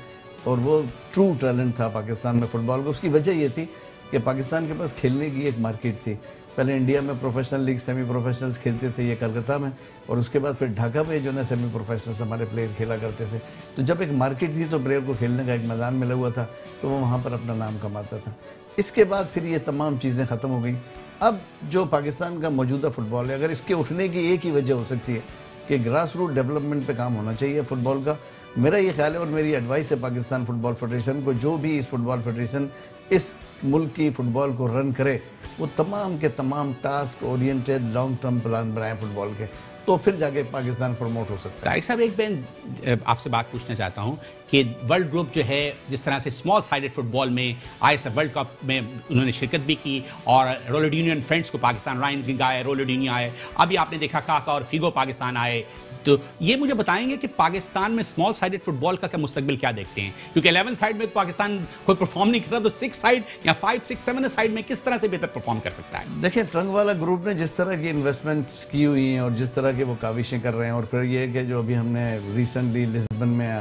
اور وہ ٹرو ٹیلنٹ تھا پاکستان میں فٹ بال کو. اس کی وجہ یہ تھی کہ پاکستان کے پاس کھیلنے کی ایک مارکیٹ تھی. پہلے انڈیا میں پروفیشنل لیگ سیمی پروفیشنلز کھیلتے تھے, یہ کلکتہ میں, اور اس کے بعد پھر ڈھاکہ میں جو ہے سیمی پروفیشنلز ہمارے پلیئر کھیلا کرتے تھے. تو جب ایک مارکیٹ تھی تو پلیئر کو کھیلنے کا ایک میدان ملا ہوا تھا, تو وہ وہاں پر اپنا نام کماتا تھا. اس کے بعد پھر یہ تمام چیزیں ختم ہو گئیں. اب جو پاکستان کا موجودہ فٹ بال ہے, اگر اس کے اٹھنے کی ایک ہی وجہ ہو سکتی ہے کہ گراس روٹ ڈیولپمنٹ پہ کام ہونا چاہیے فٹ بال کا. میرا یہ خیال ہے اور میری ایڈوائس ہے پاکستان فٹ بال فیڈریشن کو, جو بھی اس فٹ بال فیڈریشن اس ملک کی فٹ بال کو رن کرے, وہ تمام کے تمام task oriented long term plan بنائیں فٹ بال کے, تو پھر جا کے پاکستان پروموٹ ہو سکتا ہے. طارق صاحب, ایک میں آپ سے بات پوچھنا چاہتا ہوں کہ ورلڈ گروپ جو ہے جس طرح سے اسمال سائڈڈ فٹ بال میں آئے, ورلڈ کپ میں انہوں نے شرکت بھی کی, اور رولڈ یونین فرینڈس کو پاکستان رائن آئے, رولڈ یونین آئے, ابھی آپ نے دیکھا کاکا اور فیگو پاکستان آئے. تو یہ مجھے بتائیں گے کہ پاکستان میں اسمال سائڈڈ فٹ بال کا کیا مستقبل کیا دیکھتے ہیں؟ کیونکہ 11 سائڈ میں پاکستان کوئی پرفارم نہیں کر رہا, تو 6 سائڈ یا 5, 6, 7 سائڈ میں کس طرح سے بہتر پرفارم کر سکتا ہے؟ دیکھیں, ٹرنگ والا گروپ نے جس طرح کی انویسٹمنٹس کی ہوئی ہیں اور جس طرح کے وہ کاوشیں کر رہے ہیں, اور پھر یہ کہ جو ابھی ہم نے ریسنٹلی لسبن میں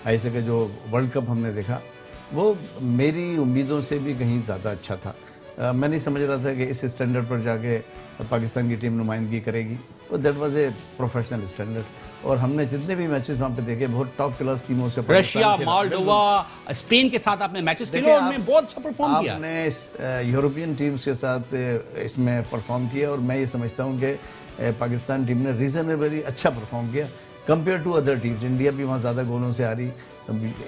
آئی سے کہ جو ورلڈ کپ ہم نے دیکھا, وہ میری امیدوں سے بھی کہیں زیادہ اچھا تھا. میں نہیں سمجھ رہا تھا کہ اس اسٹینڈرڈ پر جا کے پاکستان کی ٹیم نمائندگی کرے گی. تو that was a professional standard, اور ہم نے جتنے بھی میچز وہاں پہ دیکھے بہت ٹاپ کلاس ٹیموں سے, رشیا, مالڈووا, اسپین کے ساتھ آپ نے میچز کھیلے اور میں بہت اچھا پرفارم کیا. آپ نے یورپین ٹیمز کے ساتھ اس میں پرفارم کیا, اور میں یہ سمجھتا ہوں کہ پاکستان ٹیم نے ریزنیبلی اچھا پرفارم کیا compared to other teams. India بھی وہاں زیادہ گولوں سے آ رہی,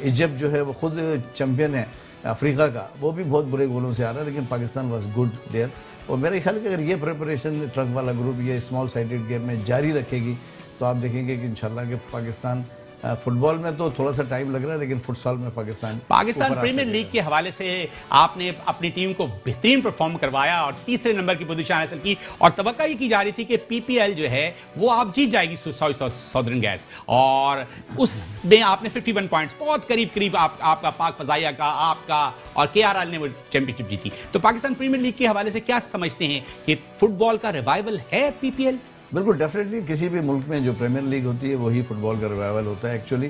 ایجپٹ جو ہے وہ خود چیمپئن ہے افریقہ کا, وہ بھی بہت برے گولوں سے آ رہا ہے, لیکن پاکستان واز گڈ دیئر. اور میرے خیال کہ اگر یہ پریپریشن ٹرک والا گروپ یہ اسمال سائڈڈ گیم میں جاری رکھے گی, تو آپ دیکھیں گے کہ انشاءاللہ کہ پاکستان فٹ بال میں تو تھوڑا سا ٹائم لگ رہا ہے, لیکن فٹ سال میں پاکستان پریمیئر لیگ کے حوالے سے آپ نے اپنی ٹیم کو بہترین پرفارم کروایا اور تیسرے نمبر کی پوزیشن حاصل کی, اور توقع یہ کی جا رہی تھی کہ پی پی ایل جو ہے وہ آپ جیت جائے گی ساؤدرن گیس, اور اس میں آپ نے 51 پوائنٹس, بہت قریب آپ کا پاک فضائیہ کا, آپ کا اور کے آر ایل نے وہ چیمپئن شپ جیتی. تو پاکستان پریمیئر لیگ کے حوالے سے کیا سمجھتے ہیں کہ فٹ بال کا ریوائول ہے پی پی ایل؟ بالکل ڈیفینیٹلی, کسی بھی ملک میں جو پریمیئر لیگ ہوتی ہے وہی فٹ بال کا ریوائول ہوتا ہے ایکچولی.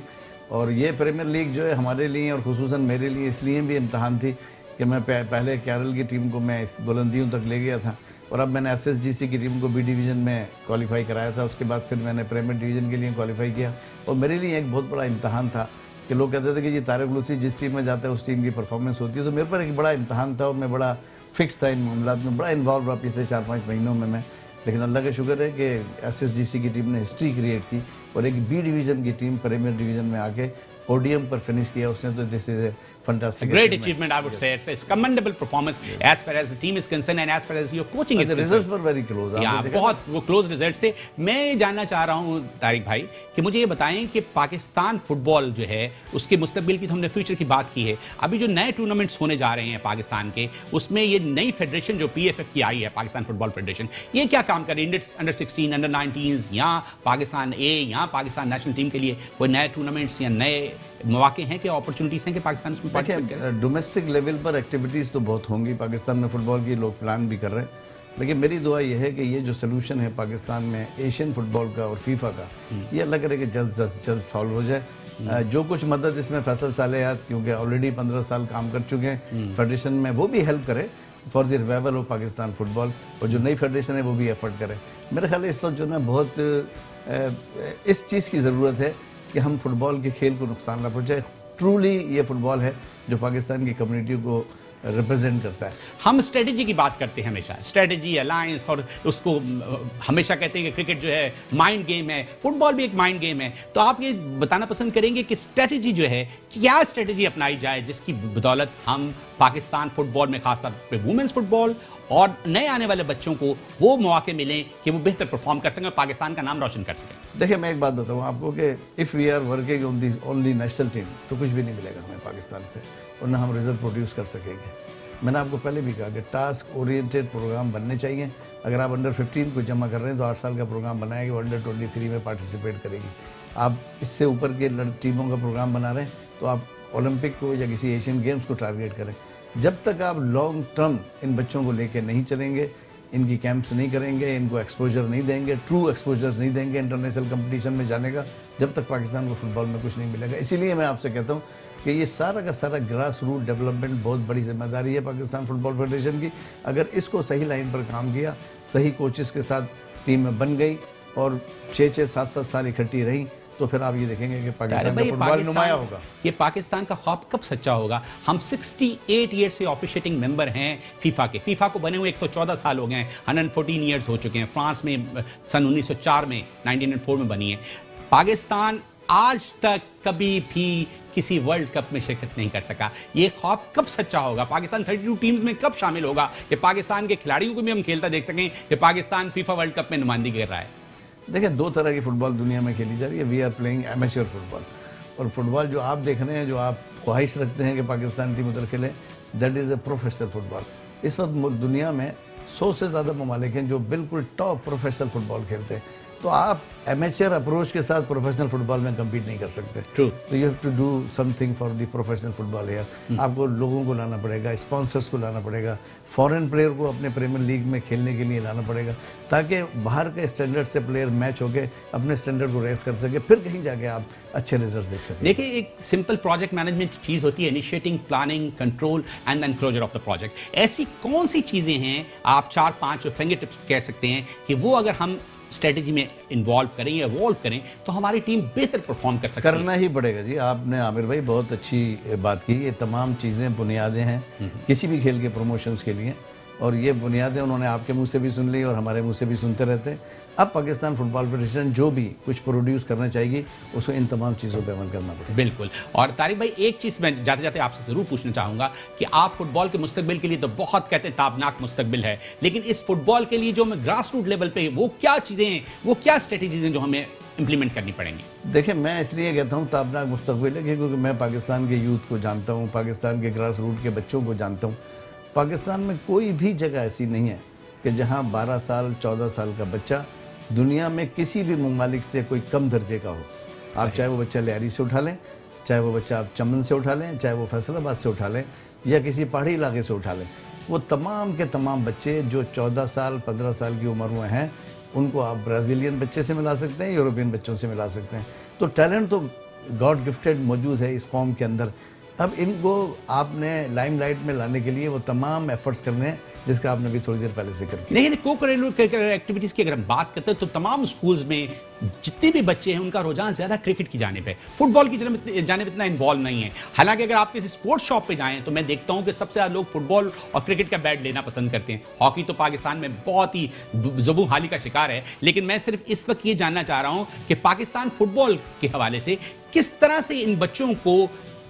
اور یہ پریمیئر لیگ جو ہے ہمارے لیے اور خصوصاً میرے لیے اس لیے بھی امتحان تھی کہ میں پہلے کیرل کی ٹیم کو میں اس بلندیوں تک لے گیا تھا, اور اب میں نے SSGC کی ٹیم کو B ڈویژن میں کوالیفائی کرایا تھا، اس کے بعد پھر میں نے پریمیئر ڈویژن کے لیے کوالیفائی کیا، اور میرے لیے ایک بہت بڑا امتحان تھا کہ لوگ کہتے تھے کہ یہ طارق لوسی جس ٹیم میں جاتا ہے اس ٹیم کی پرفارمنس ہوتی ہے، تو میرے پر ایک بڑا امتحان تھا اور میں بڑا فکس تھا ان معاملات میں، بڑا انوالو رہا پچھلے 4-5 مہینوں میں لیکن اللہ کا شکر ہے کہ SSGC کی ٹیم نے ہسٹری کریٹ کی اور ایک B ڈویژن کی ٹیم پریمیئر ڈویژن میں آ کے پوڈیم پر فنش کیا اس نے، تو دس از اے fantastic great achievement, I would say. It's commendable performance as far as the team is concerned and as far as your coaching is the concerned. results were very close. بہت وہ کلوز ریزلٹ سے میں جاننا چاہ رہا ہوں طارق بھائی کہ مجھے یہ بتائیں کہ پاکستان فٹ بال جو ہے اس کے مستقبل کی تو ہم نے فیوچر کی بات کی ہے، ابھی جو نئے ٹورنامنٹس ہونے جا رہے ہیں پاکستان کے، اس میں یہ نئی فیڈریشن جو PFF کی آئی ہے، پاکستان فٹ بال فیڈریشن، یہ کیا کام کر رہی ہے؟ انڈر 16 انڈر 19 یا پاکستان A یا پاکستان نیشنل ٹیم کے لیے کوئی نئے ٹورنامنٹس یا نئے مواقع ہیں کہ اپرچونیٹیز ہیں کہ پاکستان اس میں پارٹیسپیٹ کریں؟ ڈومیسٹک لیول پر ایکٹیویٹیز تو بہت ہوں گی پاکستان میں، فٹ بال کی لوگ پلان بھی کر رہے ہیں، لیکن میری دعا یہ ہے کہ یہ جو سلوشن ہے پاکستان میں ایشین فٹ بال کا اور فیفا کا، یہ اللہ کرے کہ جلد سے جلد سالو ہو جائے۔ جو کچھ مدد اس میں فیصل صالحات کیونکہ آلریڈی 15 سال کام کر چکے ہیں فیڈریشن میں، وہ بھی ہیلپ کرے for the revival of Pakistan football, اور جو نئی فیڈریشن ہے وہ بھی ایفرٹ کرے۔ میرے خیال ہے اس وقت جو نا بہت اس چیز کی ضرورت ہے کہ ہم فٹ بال کے کھیل کو نقصان نہ پہنچائے۔ ٹرولی یہ فٹ بال ہے جو پاکستان کی کمیونٹی کو ریپرزینٹ کرتا ہے۔ ہم اسٹریٹجی کی بات کرتے ہیں ہمیشہ، اسٹریٹجی الائنس، اور اس کو ہمیشہ کہتے ہیں کہ کرکٹ جو ہے مائنڈ گیم ہے، فٹ بال بھی ایک مائنڈ گیم ہے، تو آپ یہ بتانا پسند کریں گے کہ اسٹریٹجی جو ہے کیا اسٹریٹجی اپنائی جائے جس کی بدولت ہم پاکستان فٹ بال میں خاص طور پہ وومنس فٹ بال اور نئے آنے والے بچوں کو وہ مواقع ملیں کہ وہ بہتر پرفارم کر سکیں اور پاکستان کا نام روشن کر سکیں؟ دیکھیں میں ایک بات بتاؤں آپ کو کہ if we are working on the only national team تو کچھ بھی نہیں ملے گا ہمیں پاکستان سے، اور نہ ہم رزلٹ پروڈیوس کر سکیں گے۔ میں نے آپ کو پہلے بھی کہا کہ ٹاسک اورینٹیڈ پروگرام بننے چاہیے۔ اگر آپ انڈر 15 کو جمع کر رہے ہیں تو 8 سال کا پروگرام بنائیں گے، وہ انڈر 23 میں پارٹیسپیٹ کرے گی۔ آپ اس سے اوپر کے ٹیموں کا پروگرام بنا رہے ہیں تو آپ اولمپک کو یا کسی ایشین گیمز کو ٹارگیٹ کریں۔ جب تک آپ لانگ ٹرم ان بچوں کو لے کے نہیں چلیں گے، ان کی کیمپس نہیں کریں گے، ان کو ایکسپوجر نہیں دیں گے، ٹرو ایکسپوجر نہیں دیں گے انٹرنیشنل کمپٹیشن میں جانے کا، جب تک پاکستان کو فٹ بال میں کچھ نہیں ملے گا۔ اسی لیے میں آپ سے کہتا ہوں کہ یہ سارا کا سارا گراس روٹ ڈیولپمنٹ بہت بڑی ذمہ داری ہے پاکستان فٹ بال فیڈریشن کی۔ اگر اس کو صحیح لائن پر کام کیا، صحیح کوچز کے ساتھ ٹیم میں بن گئی اور 6-6 7-7 سال اکٹھی رہی، تو پھر آپ یہ دیکھیں گے کہ پاکستان کا فٹ بال نمایاں ہوگا۔ یہ پاکستان کا خواب کب سچا ہوگا؟ ہم 68 ایئر سے آفیشیٹنگ ممبر ہیں فیفا کے، فیفا کو بنے ہوئے 114 سال ہو گئے ہیں، 114 ایئرز ہو چکے ہیں۔ فرانس میں سن 1904 میں 1904 میں بنی ہے۔ پاکستان آج تک کبھی بھی کسی ورلڈ کپ میں شرکت نہیں کر سکا۔ یہ خواب کب سچا ہوگا؟ پاکستان 32 ٹیمز میں کب شامل ہوگا کہ پاکستان کے کھلاڑیوں کو بھی ہم کھیلتا دیکھ سکیں کہ پاکستان فیفا ورلڈ کپ میں نمائندگی کر رہا ہے؟ دیکھیں 2 طرح کی فٹ بال دنیا میں کھیلی جا رہی ہے۔ We are playing amateur football, اور فٹ بال جو آپ دیکھ رہے ہیں، جو آپ خواہش رکھتے ہیں کہ پاکستان ٹیم ادھر کھیلے، that is a professional football. اس وقت دنیا میں 100 سے زیادہ ممالک ہیں جو بالکل ٹاپ پروفیشنل فٹ بال کھیلتے ہیں، تو آپ ایمیچر اپروچ کے ساتھ پروفیشنل فٹ بال میں کمپیٹ نہیں کر سکتے۔ True. تو you have to do something for the professional football here. آپ کو لوگوں کو لانا پڑے گا، اسپانسرس کو لانا پڑے گا، فورن پلیئر کو اپنے پریمیئر لیگ میں کھیلنے کے لیے لانا پڑے گا، تاکہ باہر کے اسٹینڈرڈ سے پلیئر میچ ہو کے اپنے اسٹینڈرڈ کو ریس کر سکے، پھر کہیں جا کے آپ اچھے ریزلٹس دیکھ سکیں۔ دیکھیں ایک سمپل پروجیکٹ مینجمنٹ چیز ہوتی ہے، initiating, planning, control and then closure of the project. ایسی کون سی چیزیں ہیں آپ 4-5 فنگر ٹپس کہہ سکتے ہیں کہ وہ اگر ہم اسٹریٹجی میں انوالو کریں یا ایوالو کریں تو ہماری ٹیم بہتر پرفارم کر سکتی ہے؟ کرنا ہی پڑے گا جی۔ آپ نے عامر بھائی بہت اچھی بات کی، یہ تمام چیزیں بنیادیں ہیں کسی بھی کھیل کے پروموشنز کے لیے، اور یہ بنیادیں انہوں نے آپ کے منہ سے بھی سن لی اور ہمارے منہ سے بھی سنتے رہتے ہیں۔ اب پاکستان فٹ بال فیڈریشن جو بھی کچھ پروڈیوس کرنا چاہیے گی اس کو ان تمام چیزوں پہ عمل کرنا پڑے گا۔ بالکل۔ اور طارق بھائی ایک چیز میں جاتے جاتے آپ سے ضرور پوچھنا چاہوں گا کہ آپ فٹ بال کے مستقبل کے لیے تو بہت کہتے ہیں تابناک مستقبل ہے، لیکن اس فٹ بال کے لیے جو ہمیں گراس روٹ لیول پہ وہ کیا چیزیں ہیں، وہ کیا اسٹریٹجیز ہیں جو ہمیں امپلیمنٹ کرنی پڑیں گی؟ دیکھیں میں اس لیے کہتا ہوں تابناک مستقبل ہے کیونکہ میں پاکستان کے یوتھ کو جانتا ہوں، پاکستان کے گراس روٹ کے بچوں کو جانتا ہوں۔ پاکستان میں کوئی بھی جگہ ایسی نہیں ہے کہ جہاں 12 سال 14 سال کا بچہ دنیا میں کسی بھی ممالک سے کوئی کم درجے کا ہو۔ آپ چاہے وہ بچہ لیاری سے اٹھا لیں، چاہے وہ بچہ آپ چمن سے اٹھا لیں، چاہے وہ فیصل آباد سے اٹھا لیں یا کسی پہاڑی علاقے سے اٹھا لیں، وہ تمام کے تمام بچے جو 14 سال 15 سال کی عمر میں ہیں ان کو آپ برازیلین بچے سے ملا سکتے ہیں، یورپین بچوں سے ملا سکتے ہیں۔ تو ٹیلنٹ تو گاڈ گفٹڈ موجود ہے اس قوم کے اندر، اب ان کو آپ نے لائم لائٹ میں لانے کے لیے وہ تمام ایفرٹس کرنے ہیں جس کا آپ نے بھی تھوڑی دیر پہلے ذکر کیا. لیکن کو کریکولر ایکٹیویٹیز کی اگر ہم بات کرتے ہیں تو تمام اسکولز میں جتنے بھی بچے ہیں ان کا رجحان زیادہ کرکٹ کی جانب ہے, فٹ بال کی جانب اتنا انوالو نہیں ہے. حالانکہ اگر آپ کسی اسپورٹس شاپ پہ جائیں تو میں دیکھتا ہوں کہ سب سے زیادہ لوگ فٹ بال اور کرکٹ کا بیٹ لینا پسند کرتے ہیں. ہاکی تو پاکستان میں بہت ہی زبوں حالی کا شکار ہے, لیکن میں صرف اس وقت یہ جاننا چاہ رہا ہوں کہ پاکستان فٹ بال کے حوالے سے کس طرح سے ان بچوں کو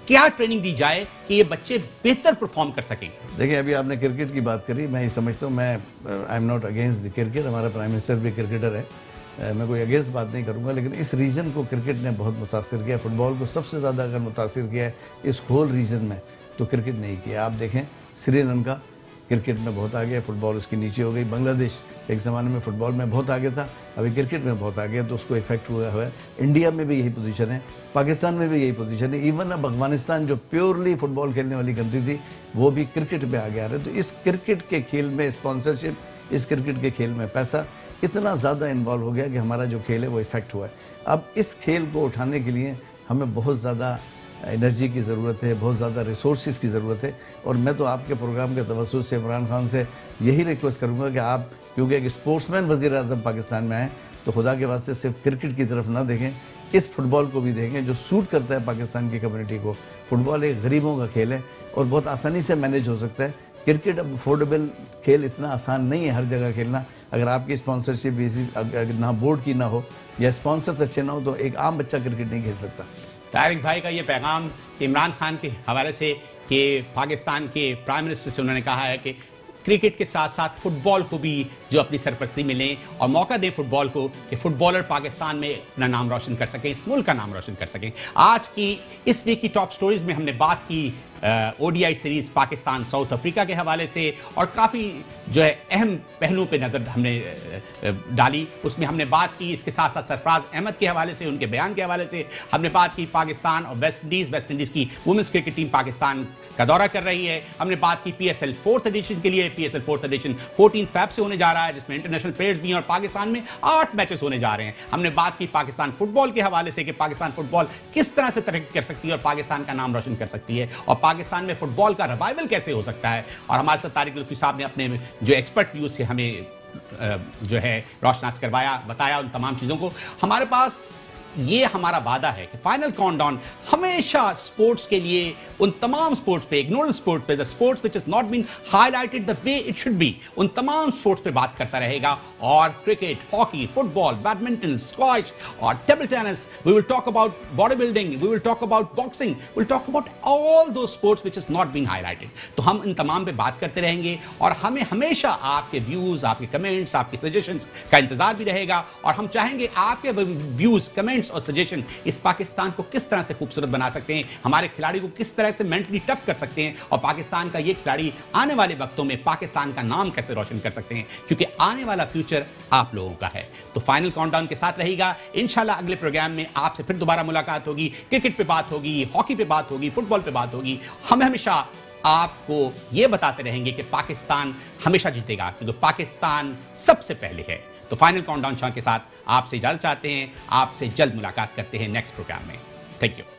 کیا ٹریننگ دی جائے کہ یہ بچے بہتر پرفارم کر سکیں. دیکھیں ابھی آپ نے کرکٹ کی بات کری, میں یہ سمجھتا ہوں, میں I am not against the cricket, ہمارا پرائم منسٹر بھی کرکٹر ہے, میں کوئی اگینسٹ بات نہیں کروں گا, لیکن اس ریجن کو کرکٹ نے بہت متاثر کیا. فٹ بال کو سب سے زیادہ اگر متاثر کیا ہے اس ہول ریجن میں تو کرکٹ نے ہی کیا. آپ دیکھیں سری لنکا کرکٹ میں بہت آگے ہے, فٹ بال اس کی نیچے ہو گئی. بنگلہ دیش ایک زمانے میں فٹ بال میں بہت آگے تھا, ابھی کرکٹ میں بہت آگے ہے, تو اس کو افیکٹ ہوا ہے. انڈیا میں بھی یہی پوزیشن ہے, پاکستان میں بھی یہی پوزیشن ہے. ایون اب افغانستان جو پیورلی فٹ بال کھیلنے والی کنٹری تھی وہ بھی کرکٹ پہ آگے آ رہے ہیں. تو اس کرکٹ کے کھیل میں اسپانسرشپ, اس کرکٹ کے کھیل میں پیسہ اتنا زیادہ انوالو ہو گیا کہ ہمارا جو کھیل ہے وہ افیکٹ ہوا ہے. اب اس کھیل کو اٹھانے کے لیے ہمیں بہت زیادہ انرجی کی ضرورت ہے, بہت زیادہ ریسورسز کی ضرورت ہے. اور میں تو آپ کے پروگرام کے توسط سے عمران خان سے یہی ریکویسٹ کروں گا کہ آپ کیونکہ ایک اسپورٹس مین وزیر اعظم پاکستان میں آئیں تو خدا کے واسطے صرف کرکٹ کی طرف نہ دیکھیں, اس فٹ بال کو بھی دیکھیں جو سوٹ کرتا ہے پاکستان کی کمیونٹی کو. فٹ بال ایک غریبوں کا کھیل ہے اور بہت آسانی سے مینیج ہو سکتا ہے. کرکٹ اب افورڈیبل کھیل اتنا آسان نہیں ہے ہر جگہ کھیلنا. اگر آپ کی اسپانسرشپ نہ بورڈ کی نہ ہو یا اسپانسرز اچھے نہ ہو تو ایک عام بچہ کرکٹ نہیں کھیل سکتا. طارق بھائی کا یہ پیغام عمران خان کے حوالے سے کہ پاکستان کے پرائم منسٹر سے انہوں نے کہا ہے کہ کرکٹ کے ساتھ ساتھ فٹ بال کو بھی جو اپنی سرپرستی میں لیں اور موقع دیں فٹ بال کو کہ فٹ بالر پاکستان میں اپنا نام روشن کر سکیں, اس ملک کا نام روشن کر سکیں. آج کی اس ویک کی ٹاپ سٹوریز میں ہم نے بات کی O D I series Pakistan South افریقہ کے حوالے سے, اور کافی جو ہے اہم پہلوؤں پہ نظر ہم نے ڈالی. اس میں ہم نے بات کی اس کے ساتھ ساتھ سرفراز احمد کے حوالے سے, ان کے بیان کے حوالے سے ہم نے بات کی پاکستان اور ویسٹ انڈیز کی وومنس کرکٹ ٹیم پاکستان کا دورہ کر رہی ہے. ہم نے بات کی پی ایس ایل 4th ایڈیشن کے لیے. P S L 4th edition 14 Feb سے ہونے جا رہا ہے جس میں انٹرنیشنل پلیئرز بھی ہیں اور پاکستان میں 8 میچز ہونے جا رہے ہیں. ہم نے بات کی پاکستان فٹ بال کے حوالے سے کہ پاکستان فٹ بال کس طرح سے ترقی کر سکتی ہے اور پاکستان کا نام روشن کر سکتی ہے, اور پاکستان میں فٹ بال کا ریوائول کیسے ہو سکتا ہے. اور ہمارے ساتھ طارق لطفی صاحب نے اپنے جو ایکسپرٹ ویوز سے ہمیں جو ہے روشناس کروایا, بتایا ان تمام چیزوں کو. ہمارے پاس یہ ہمارا وعدہ ہے کہ فائنل کاؤنٹ ڈاؤن ہمیشہ سپورٹس کے لیے ان تمام سپورٹس پہ, اگنورڈ سپورٹس پہ, the sports which has not been highlighted the way it should be, ان تمام سپورٹس پہ بات کرتا رہے گا. اور cricket, hockey, football, badminton, squash اور table tennis, we will talk about body building, we will talk about boxing, we will talk about all those sports which has not been highlighted. تو ہم ان تمام پہ بات کرتے رہیں گے اور ہمیں ہمیشہ آپ کے ویوز, آپ کے کمنٹس, آپ کی سجیشنز کا انتظار بھی رہے گا. اور ہم چاہیں گے آپ کے ویوز, کمنٹس اور سجیشن اس پاکستان کو کس طرح سے خوبصورت بنا سکتے ہیں, ہمارے کھلاڑی کو کس طرح سے مینٹلی ٹف کر سکتے ہیں, اور پاکستان کا یہ کھلاڑی آنے والے وقتوں میں پاکستان کا نام کیسے روشن کر سکتے ہیں, کیونکہ آنے والا فیوچر آپ لوگوں کا ہے. تو فائنل کاؤنٹ ڈاؤن کے ساتھ رہے گا. انشاءاللہ اگلے پروگرام میں آپ سے پھر دوبارہ ملاقات ہوگی. کرکٹ پہ بات ہوگی, ہاکی پہ بات ہوگی, فٹ بال پہ بات ہوگی. ہم ہمیشہ آپ کو یہ بتاتے رہیں گے کہ پاکستان ہمیشہ جیتے گا کیونکہ پاکستان سب سے پہلے ہے. تو فائنل کاؤنٹ ڈاؤن شو کے ساتھ آپ سے اجازت چاہتے ہیں, آپ سے جلد ملاقات کرتے ہیں نیکسٹ پروگرام میں. Thank you.